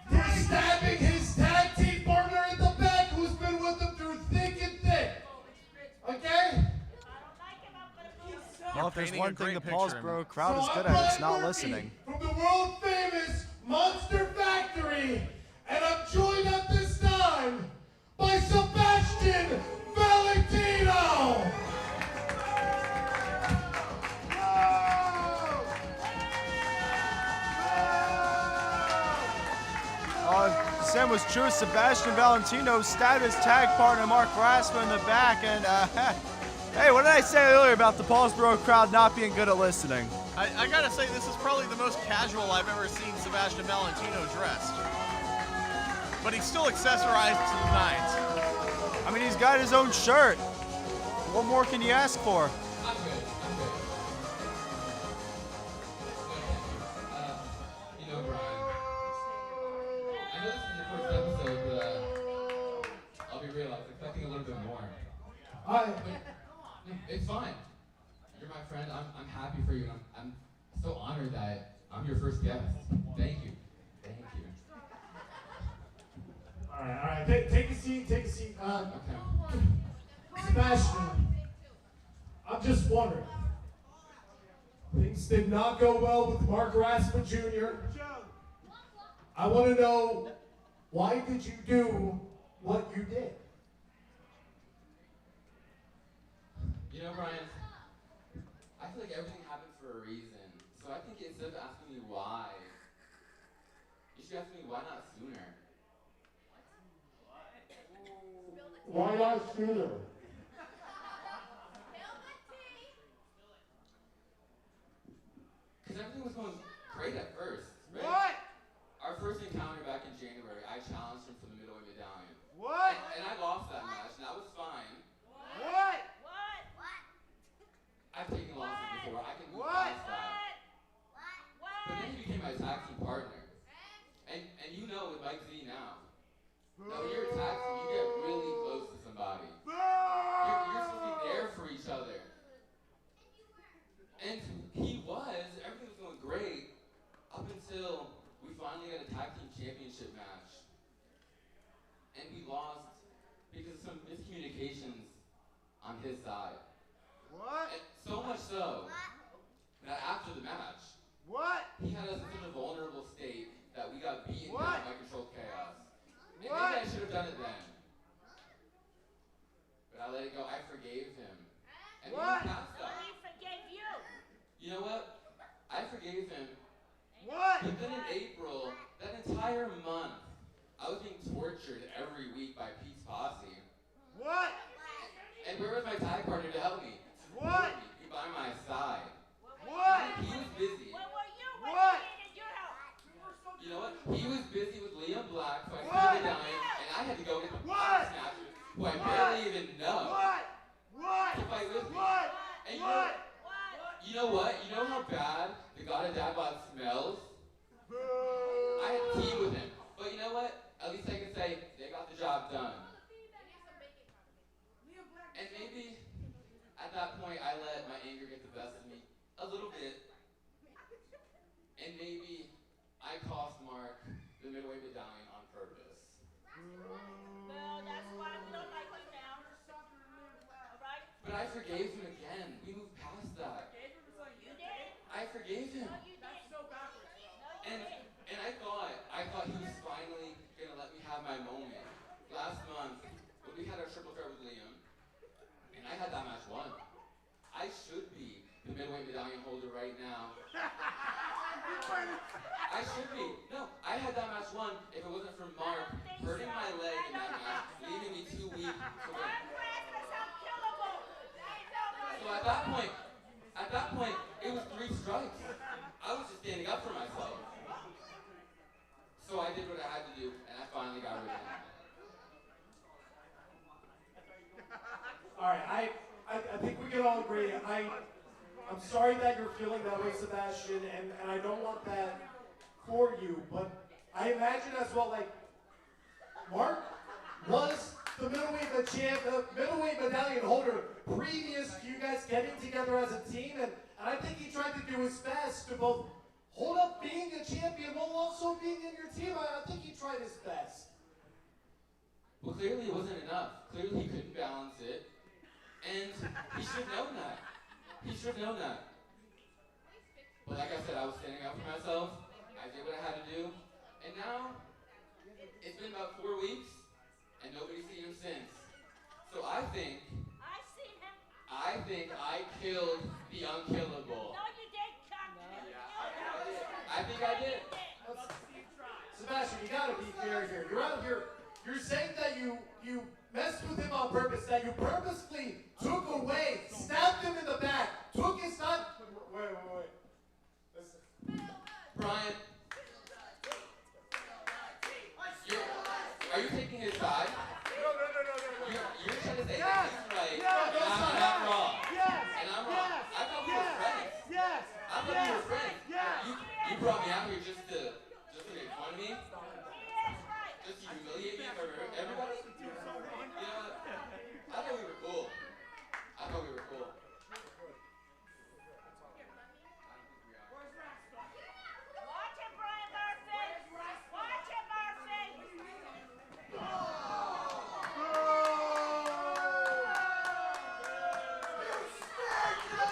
for stabbing his tag team partner in the back who's been with him through thick and thin. Okay? Well, if there's painting one a thing the great Paul's picture. Bro crowd is So good I'm at, it's Brian not Murphy listening. From the world famous Monster Factory, and I'm joined at this time by Sebastian Valentino. Sam was true. Sebastian Valentino stabbed his tag partner Mark Rasslin in the back, and hey, what did I say earlier about the Paulsboro crowd not being good at listening? I gotta say, this is probably the most casual I've ever seen Sebastian Valentino dressed. But he's still accessorized to the nines. I mean, he's got his own shirt. What more can you ask for? I'm good. You know, Brian, I know this is your first episode, but I'll be real, I was expecting a little bit more. It's fine. You're my friend. I'm happy for you. And I'm so honored that I'm your first guest. Thank you. Thank you. All right. Take a seat. Okay. Sebastian, I'm just wondering. Things did not go well with Mark Rasslin Jr. I want to know, why did you do what you did? You know, Brian, I feel like everything happened for a reason. So I think instead of asking me why, you should ask me why not sooner. Why not sooner? Because everything was going great at first, right? What? Our first encounter back in January, I challenged him for the middleweight medallion. What? And I lost that match, and that was fine. What? I've taken losses before. I can move What? past that. But then he became my tag team partner. And you know with Mike Z now, that when you're a tag team, you get really close to somebody. You're supposed to be there for each other. And he was. Everything was going great up until we finally got a tag team championship match. And we lost because of some miscommunications on his side. What? And so much so that after the match, What? he had us in such a vulnerable state that we got beaten What? down by controlled chaos. And What? maybe I should have done it then. But I let it go. I forgave him. And we What? moved past that. You know what? I forgave him. What? But then in April, that entire month, I was being tortured every week by Pete's posse. What? And where was my tag partner to help me? What? Be by my side. What? He was busy. What? You know what? He was busy with Liam Black fighting What? the medallion, and I had to go get the What? snatchers, who I What? barely even know, What? What? to fight with me. What? And What? you know what? You know how bad the God of Dadbot smells? I had tea with him. But you know what? At least I can say they got the job done. And maybe at that point I let my anger get the best of me a little bit. And maybe I cost Mark the middleweight medallion on purpose. But I forgave him again. We moved past that. I forgave him. And I thought he was finally gonna let me have my moment. Last month, when we had our triple threat with Liam, and I had that match won. I should be the middleweight medallion holder right now. I should be. No, I had that match won if it wasn't for Mark hurting my leg in that match, leaving me 2 weeks to win. So at that point, it was 3 strikes. I was just standing up for myself. So I did what I had to do, and I finally got rid of him. All right, I think we can all agree. I'm sorry that you're feeling that way, Sebastian, and I don't want that for you. But I imagine as well, like, Mark was the middleweight medallion holder previous to you guys getting together as a team, and I think he tried to do his best to both hold up being a champion while also being in your team. I think he tried his best. Well, clearly it wasn't enough. Clearly he couldn't balance it. And he should have known that. He should have known that. But like I said, I was standing up for myself. I did what I had to do. And now, it's been about 4 weeks, and nobody's seen him since. So I think I killed the unkillable. I think I did. Sebastian, you gotta be fair here. You're out here. You're saying that you messed with him on purpose, that you purposely took away, stabbed him in the back, took his time. Wait. Listen. Brian, are you taking his side? No. You're trying to say Yes. that he's right, Yes. and I'm wrong. Yes. And I'm wrong. Yes. I thought we were friends. Yes. I thought we were friends. Yes. You brought me out here just to make fun of me? Just to humiliate me in front of everybody? You know what? I thought we were cool.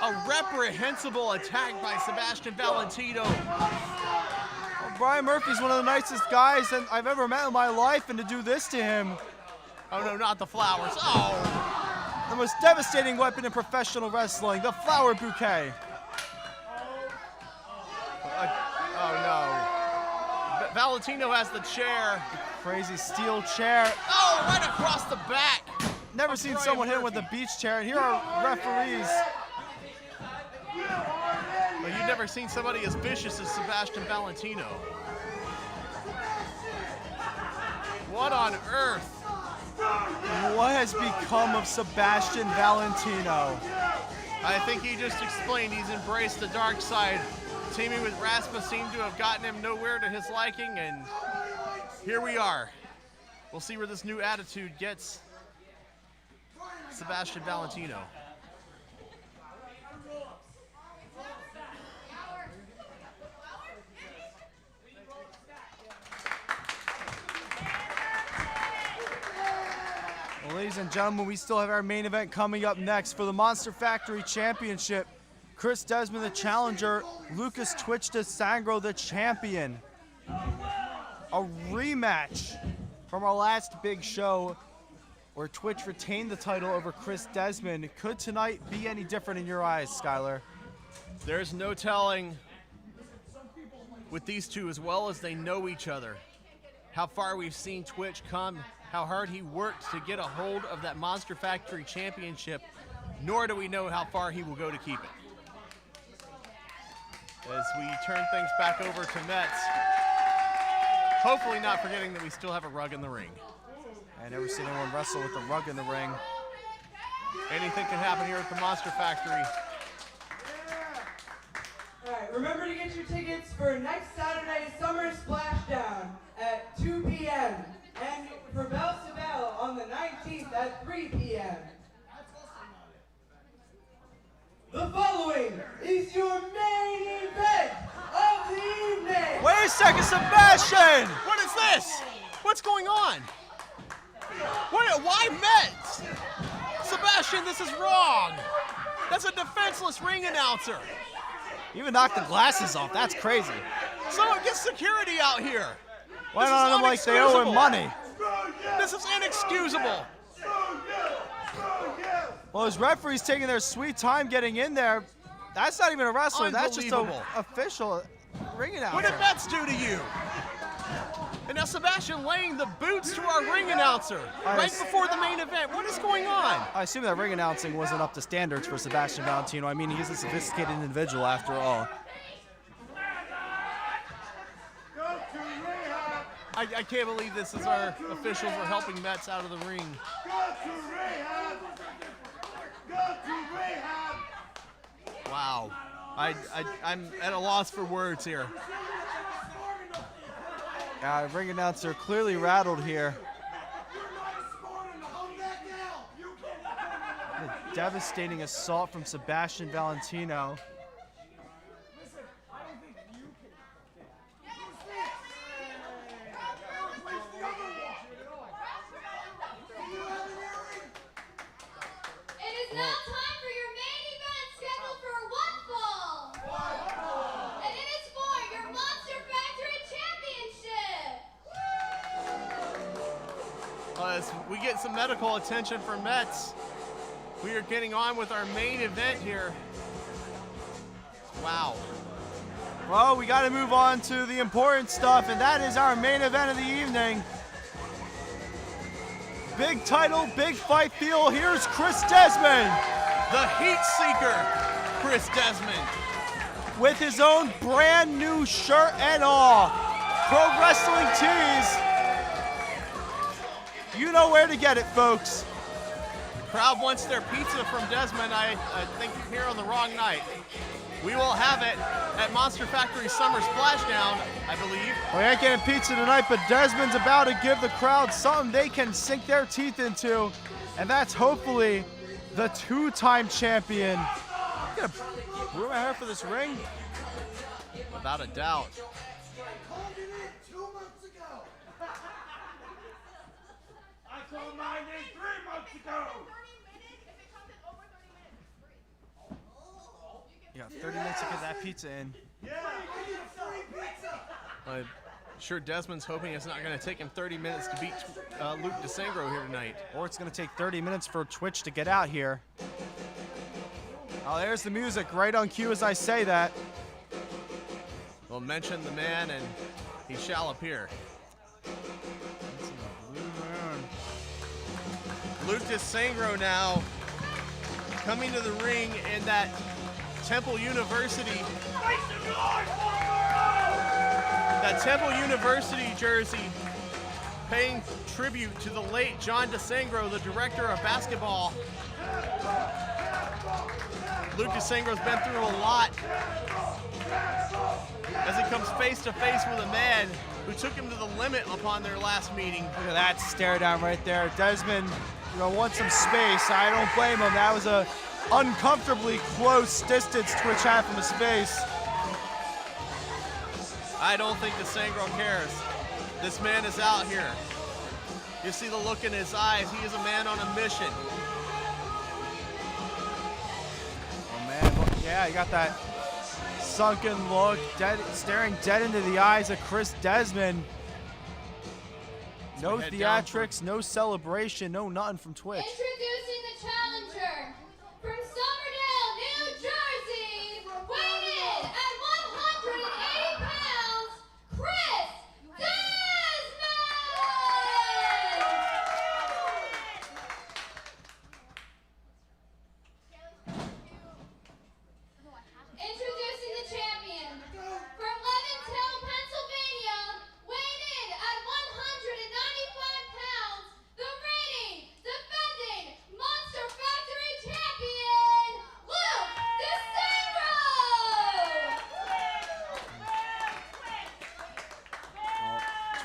A reprehensible attack by Sebastian Valentino. Well, Brian Murphy's one of the nicest guys that I've ever met in my life, and to do this to him. Oh no, not the flowers. Oh! The most devastating weapon in professional wrestling, the flower bouquet. Oh no. Valentino has the chair. Crazy steel chair. Oh, right across the back. Never seen someone hit with a beach chair, and here are referees. Well, you've never seen somebody as vicious as Sebastian Valentino. What on earth? What has become of Sebastian Valentino? I think he just explained he's embraced the dark side. Teaming with Raspa seemed to have gotten him nowhere to his liking, and here we are. We'll see where this new attitude gets Sebastian Valentino. Well, ladies and gentlemen, we still have our main event coming up next for the Monster Factory Championship. Chris Desmond, the challenger. Lucas Twitch de Sangro, the champion. A rematch from our last big show where Twitch retained the title over Chris Desmond. Could tonight be any different in your eyes, Skylar? There's no telling with these two, as well as they know each other, how far we've seen Twitch come, how hard he worked to get a hold of that Monster Factory Championship, nor do we know how far he will go to keep it. As we turn things back over to Metz, hopefully not forgetting that we still have a rug in the ring. I never seen anyone wrestle with a rug in the ring. Anything can happen here at the Monster Factory. All right, remember to get your tickets for next Saturday's Summer Splashdown at 2 p.m. and for Bell to Bell on the 19th at 3 p.m. The following is your main event of the evening. Wait a second, Sebastian! What is this? What's going on? Why Metz? Sebastian, this is wrong. That's a defenseless ring announcer. You even knocked the glasses off. That's crazy. Someone get security out here. Why This not is them like they owe him inexcusable. money? This is inexcusable. Well, his referee's taking their sweet time getting in there. That's not even a wrestler. That's just an Unbelievable. official ring announcer. What did Metz do to you? And now Sebastian laying the boots to our ring announcer right before the main event. What is going on? I assume that ring announcing wasn't up to standards for Sebastian Valentino. I mean, he's a sophisticated individual after all. I can't believe this is our officials are helping Metz out of the ring. Wow. I'm at a loss for words here. Ring announcer clearly rattled here. A devastating assault from Sebastian Valentino. It is now time for your main event scheduled for one fall. And it is for your Monster Factory Championship. As we get some medical attention from Metz, we are getting on with our main event here. Wow. Well, we got to move on to the important stuff, and that is our main event of the evening. Big title, big fight feel. Here's Chris Desmond. The Heat Seeker, Chris Desmond. With his own brand new shirt and all. Pro Wrestling Tees. You know where to get it, folks. Crowd wants their pizza from Desmond. I think you're here on the wrong night. We will have it at Monster Factory Summer Splashdown, I believe. We ain't getting pizza tonight, but Desmond's about to give the crowd something they can sink their teeth into, and that's hopefully the two-time champion. I'm gonna brew my hair for this ring. Without a doubt. I called mine in 3 months ago. got 30 minutes to get that pizza in. I'm sure Desmond's hoping it's not going to take him 30 minutes to beat Luke DeSangro here tonight. Or it's going to take 30 minutes for Twitch to get out here. Oh, there's the music right on cue as I say that. We'll mention the man and he shall appear. Luke DeSangro now coming to the ring in that Temple University jersey, paying tribute to the late John DeSangro, the director of basketball. Luke DeSangro's been through a lot as he comes face to face with a man who took him to the limit upon their last meeting. Look at that stare down right there. Desmond, wants some space. I don't blame him. That was a uncomfortably close distance Twitch had from his face. I don't think DeSangro cares. This man is out here. You see the look in his eyes. He is a man on a mission. Oh man, look, yeah, you got that sunken look, staring dead into the eyes of Chris Desmond. No theatrics, no celebration, no nothing from Twitch. Introducing the challenger from Somerdale, New Jersey, weighing in at 180 pounds, Chris Desmond! Introducing the champion from Levittown, Pennsylvania, weighing in at 195 pounds, the reigning, defending Monster Factory champion, Luke DeSangro!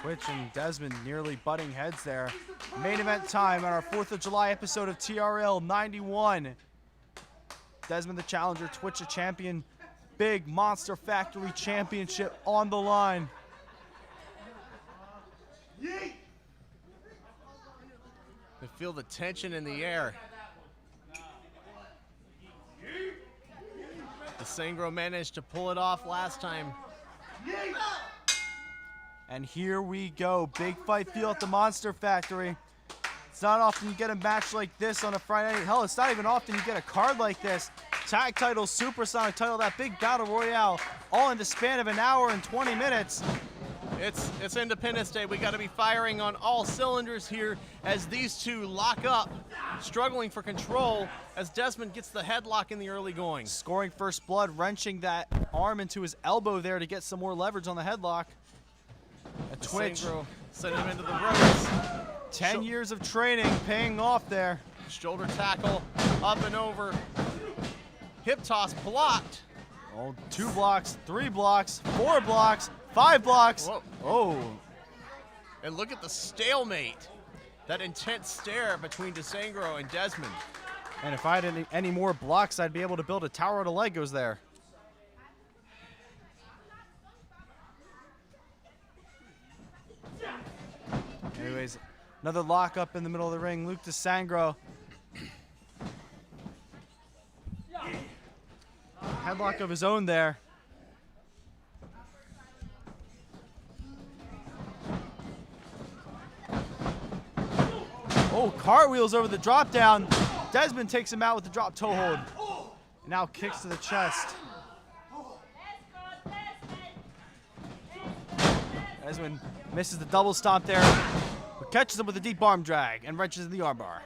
Twitch and Desmond nearly butting heads there. Main event time on our 4th of July episode of TRL 91. Desmond the challenger, Twitch the champion. Big Monster Factory championship on the line. They feel the tension in the air. DeSangro managed to pull it off last time. And here we go. Big fight feel at the Monster Factory. It's not often you get a match like this on a Friday night. Hell, it's not even often you get a card like this. Tag title, Supersonic title, that big battle royale, all in the span of an hour and 20 minutes. It's Independence Day. We got to be firing on all cylinders here as these two lock up, struggling for control as Desmond gets the headlock in the early going. Scoring first blood, wrenching that arm into his elbow there to get some more leverage on the headlock. A Twitch. DeSangro sent him into the ropes. 10 years of training paying off there. Shoulder tackle, up and over. Hip toss blocked. Oh, 2 blocks, 3 blocks, 4 blocks, 5 blocks. Whoa. Oh. And look at the stalemate. That intense stare between DeSangro and Desmond. And if I had any more blocks, I'd be able to build a tower of Legos there. Anyways, another lock up in the middle of the ring. Luke DeSangro. Headlock of his own there. Oh, cartwheels over the drop down. Desmond takes him out with the drop toe hold. And now kicks to the chest. Desmond misses the double stomp there, but catches him with a deep arm drag and wrenches in the armbar.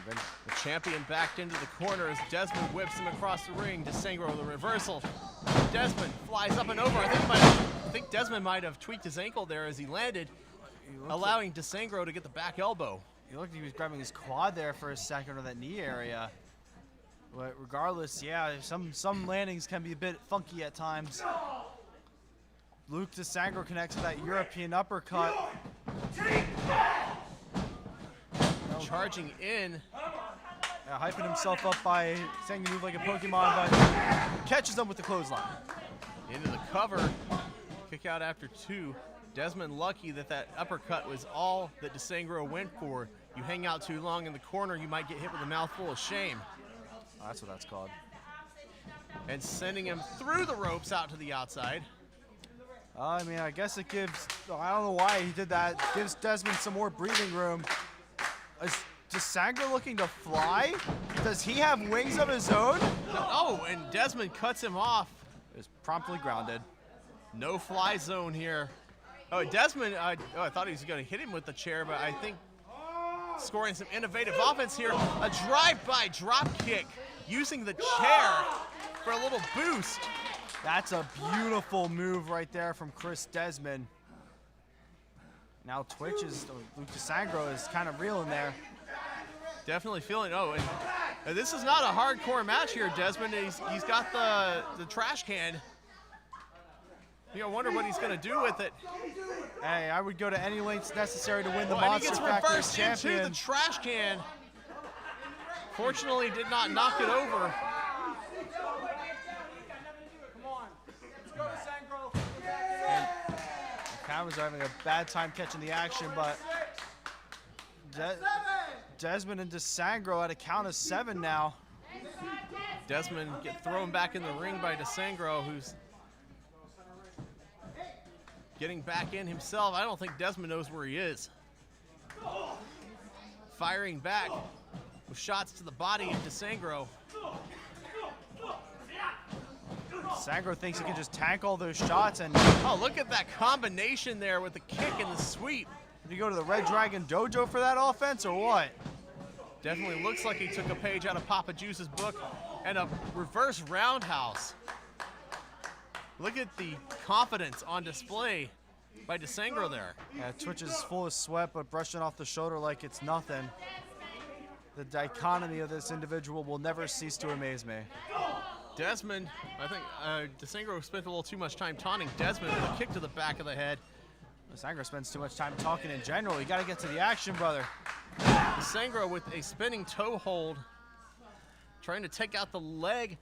The champion backed into the corner as Desmond whips him across the ring. DeSangro the reversal. Desmond flies up and over. I think Desmond might have tweaked his ankle there as he landed, allowing DeSangro to get the back elbow. He looked like he was grabbing his quad there for a second, or that knee area. But regardless, yeah, some landings can be a bit funky at times. Luke DeSangro connects with that European uppercut. Charging in. Yeah, hyping himself up by saying he moved like a Pokemon, but catches him with the clothesline. Into the cover. Kick out after 2. Desmond lucky that that uppercut was all that DeSangro went for. You hang out too long in the corner, you might get hit with a mouthful of shame. Oh, that's what that's called. And sending him through the ropes out to the outside. I mean, I guess it gives, I don't know why he did that. Gives Desmond some more breathing room. Is DeSangro looking to fly? Does he have wings of his own? Oh, and Desmond cuts him off. Is promptly grounded. No fly zone here. Oh, Desmond, I thought he was going to hit him with the chair, but I think scoring some innovative offense here. A drive-by drop kick using the chair for a little boost. That's a beautiful move right there from Chris Desmond. Now Luke DeSangro is kind of reeling there. Definitely feeling, and this is not a hardcore match here, Desmond. He's got the trash can. You wonder what he's going to do with it. Hey, I would go to any lengths necessary to win the And he Monster gets Factory reversed champion. into the trash can. Fortunately, did not knock it over. The cameras are having a bad time catching the action, but Desmond and DeSangro at a count of 7 now. Desmond get thrown back in the ring by DeSangro, who's getting back in himself. I don't think Desmond knows where he is. Firing back with shots to the body of DeSangro. DeSangro thinks he can just tank all those shots and Oh, look at that combination there with the kick and the sweep. did he go to the Red Dragon Dojo for that offense or what? Definitely looks like he took a page out of Papa Juice's book, and a reverse roundhouse. Look at the confidence on display by DeSangro there. Yeah, Twitch is full of sweat but brushing off the shoulder like it's nothing. The dichotomy of this individual will never cease to amaze me. Desmond, I think DeSangro spent a little too much time taunting Desmond with a kick to the back of the head. DeSangro spends too much time talking in general. You got to get to the action, brother. DeSangro with a spinning toe hold, trying to take out the leg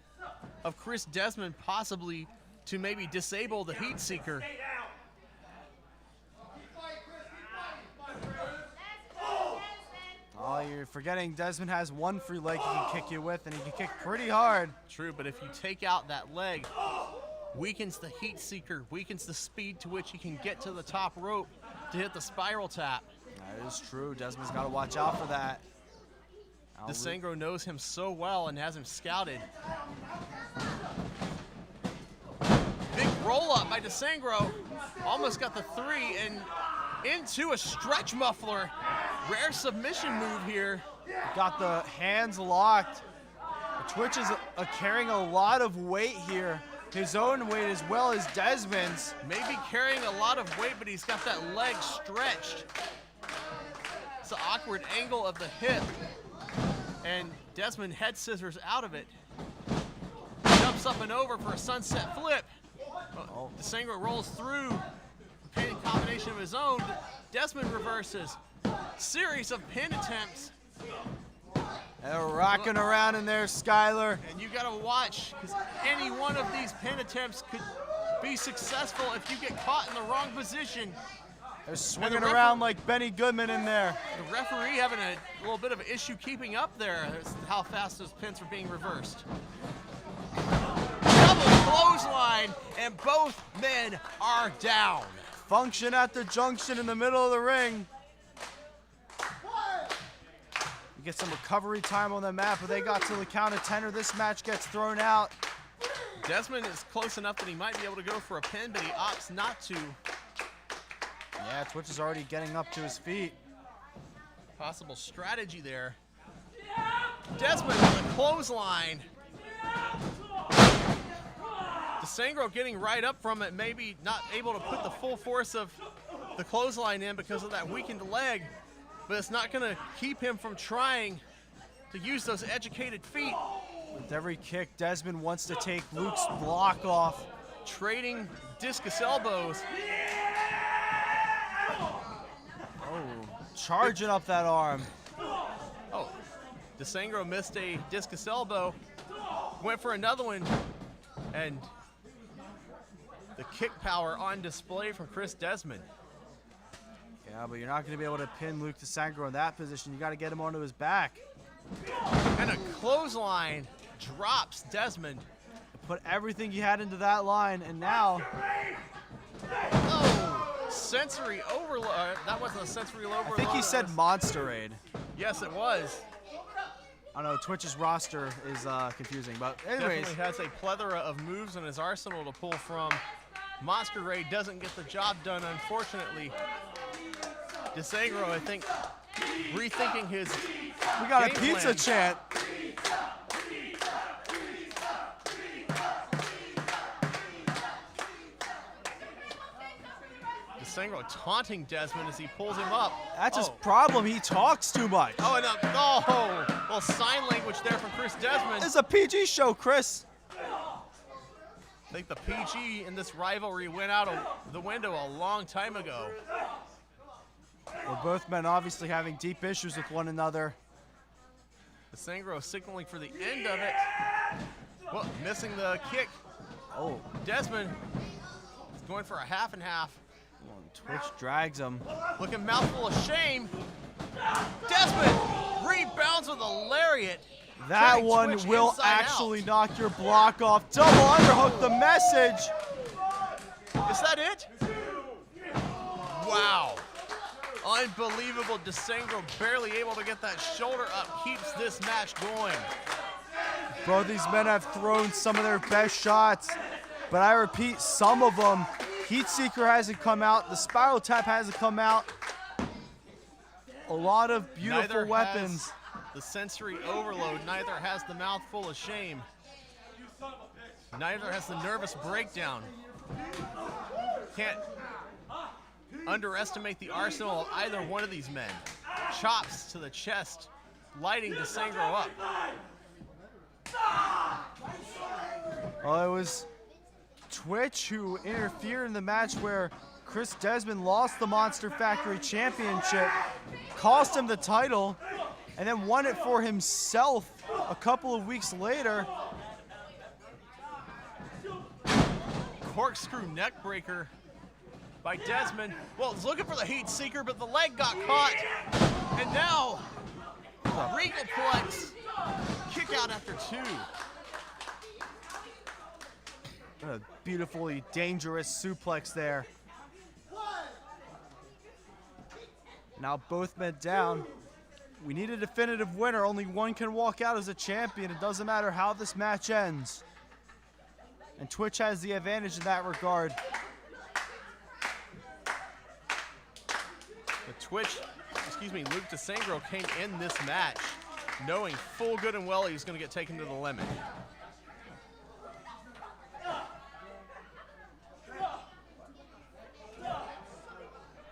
of Chris Desmond, possibly to maybe disable the heat seeker. Oh, you're forgetting Desmond has one free leg he can kick you with, and he can kick pretty hard. True, but if you take out that leg, weakens the heat seeker, weakens the speed to which he can get to the top rope to hit the spiral tap. That is true. Desmond's got to watch out for that. DeSangro knows him so well and has him scouted. Big roll up by DeSangro. Almost got the 3 and into a stretch muffler. Rare submission move here. Got the hands locked. Twitch is carrying a lot of weight here. His own weight as well as Desmond's. Maybe carrying a lot of weight, but he's got that leg stretched. It's an awkward angle of the hip. And Desmond head scissors out of it. Jumps up and over for a sunset flip. DeSangro rolls through. Pin combination of his own. Desmond reverses. Series of pin attempts. They're rocking around in there, Skyler. And you gotta watch, because any one of these pin attempts could be successful if you get caught in the wrong position. They're swinging around like Benny Goodman in there. The referee having a little bit of an issue keeping up there. That's how fast those pins are being reversed. Double clothesline, and both men are down. Function at the junction in the middle of the ring. You get some recovery time on the mat, but they got to the count of 10 or this match gets thrown out. Desmond is close enough that he might be able to go for a pin, but he opts not to. Yeah, Twitch is already getting up to his feet. Possible strategy there. Desmond with a clothesline. DeSangro getting right up from it, maybe not able to put the full force of the clothesline in because of that weakened leg, but it's not going to keep him from trying to use those educated feet. With every kick, Desmond wants to take Luke's block off. Trading discus elbows. Oh, charging up that arm. Oh, DeSangro missed a discus elbow, went for another one, and The kick power on display from Chris Desmond. Yeah, but you're not going to be able to pin Luke DeSangro in that position. You got to get him onto his back. And a clothesline drops Desmond. Put everything you had into that line, and now... Oh, sensory overload. That wasn't a sensory overload. I think he said Monsterade. Yes, it was. I don't know, Twitch's roster is confusing, but anyways. Definitely has a plethora of moves in his arsenal to pull from. Monster Ray doesn't get the job done, unfortunately. DeSangro, I think, rethinking his We got a game pizza plan. chant. DeSangro taunting Desmond as he pulls him up. That's his problem. He talks too much. Oh, and a little sign language there from Chris Desmond. It's a PG show, Chris. I think the PG in this rivalry went out of the window a long time ago. Well, both men obviously having deep issues with one another. DeSangro signaling for the end of it. Well, missing the kick. Oh, Desmond is going for a half and half. Twitch drags him. Looking mouthful of shame. Desmond rebounds with a lariat. That turning one Twitch will inside actually knock your block off. Double underhook, the message. out. Is that it? Wow. Unbelievable. DeSangro barely able to get that shoulder up. Keeps this match going. Both these men have thrown some of their best shots, but I repeat, some of them. Heat Seeker hasn't come out. The Spiral Tap hasn't come out. A lot of beautiful Neither weapons. has the sensory overload. Neither has the mouth full of shame. Neither has the nervous breakdown. Can't underestimate the arsenal of either one of these men. Chops to the chest, lighting DeSangro up. Well, it was Twitch who interfered in the match where Chris Desmond lost the Monster Factory Championship, cost him the title, and then won it for himself a couple of weeks later. Corkscrew neck breaker by Desmond. Well, it's looking for the Heat Seeker, but the leg got caught. And now, Regalplex kick out after two. What a beautifully dangerous suplex there. Now both men down. We need a definitive winner. Only one can walk out as a champion. It doesn't matter how this match ends. And Twitch has the advantage in that regard. Luke DeSangro came in this match knowing full good and well he was going to get taken to the limit.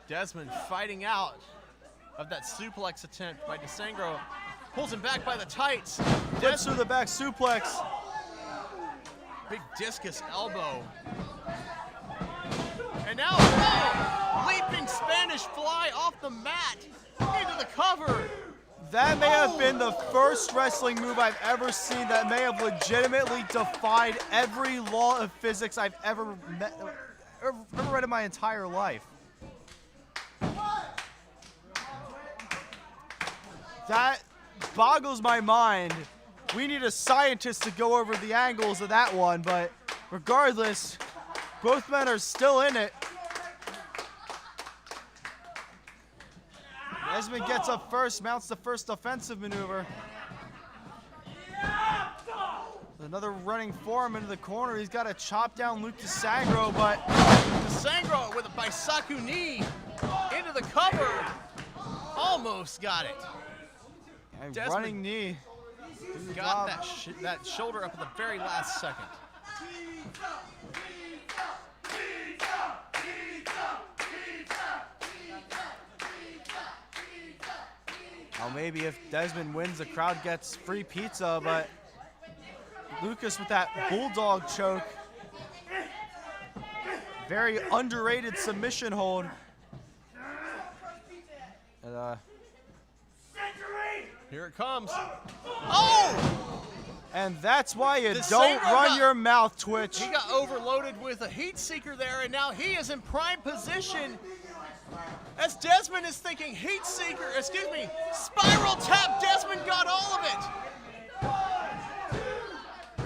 Desmond fighting out of that suplex attempt by DeSangro. Pulls him back by the tights. Flips through the back suplex. Big discus elbow. And now, leaping Spanish fly off the mat into the cover. That may have been the first wrestling move I've ever seen that may have legitimately defied every law of physics I've ever read in my entire life. That boggles my mind. We need a scientist to go over the angles of that one, but regardless, both men are still in it. Desmond gets up first, mounts the first offensive maneuver. Another running form into the corner. He's got to chop down Luke DeSangro, but DeSangro with a Baisaku knee into the cover. Almost got it. a Desmond running knee. Got that shoulder up at the very last second. Well, maybe if Desmond wins, the crowd gets free pizza, but Lucas with that bulldog choke. Very underrated submission hold. And, here it comes. Oh! And that's why you The don't Sangro run got- your mouth, Twitch. He got overloaded with a heat seeker there, and now he is in prime position as Desmond is thinking heat seeker, spiral tap. Desmond got all of it.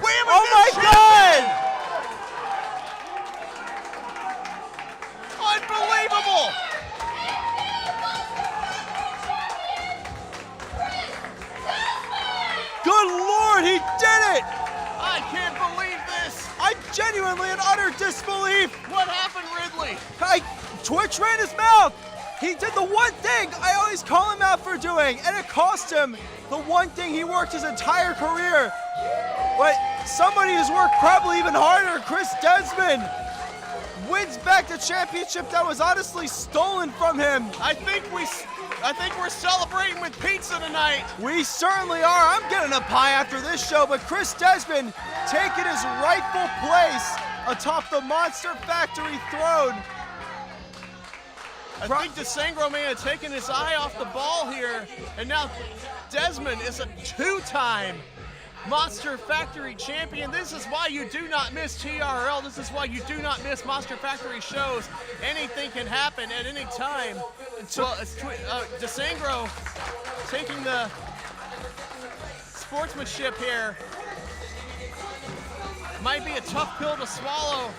Wham! Oh my God! Unbelievable! Good Lord, he did it! I can't believe this. I'm genuinely in utter disbelief. What happened, Ridley? Twitch ran his mouth. He did the one thing I always call him out for doing, and it cost him the one thing he worked his entire career. But somebody who's worked probably even harder, Chris Desmond, wins back the championship that was honestly stolen from him. I think we're celebrating with pizza tonight. We certainly are. I'm getting a pie after this show, but Chris Desmond taking his rightful place atop the Monster Factory throne. I think DeSangro may have taken his eye off the ball here, and now Desmond is a two-time Monster Factory champion. This is why you do not miss TRL. This is why you do not miss Monster Factory shows. Anything can happen at any time. Well, DeSangro taking the sportsmanship here. Might be a tough pill to swallow.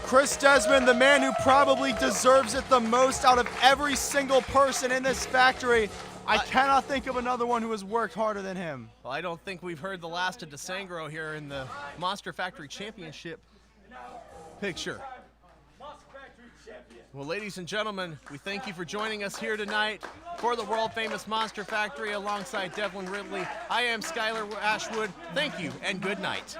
Chris Desmond, the man who probably deserves it the most out of every single person in this factory. I cannot think of another one who has worked harder than him. Well, I don't think we've heard the last of DeSangro here in the Monster Factory Championship picture. Well, ladies and gentlemen, we thank you for joining us here tonight for the world-famous Monster Factory alongside Devlin Ridley. I am Skylar Ashwood. Thank you and good night.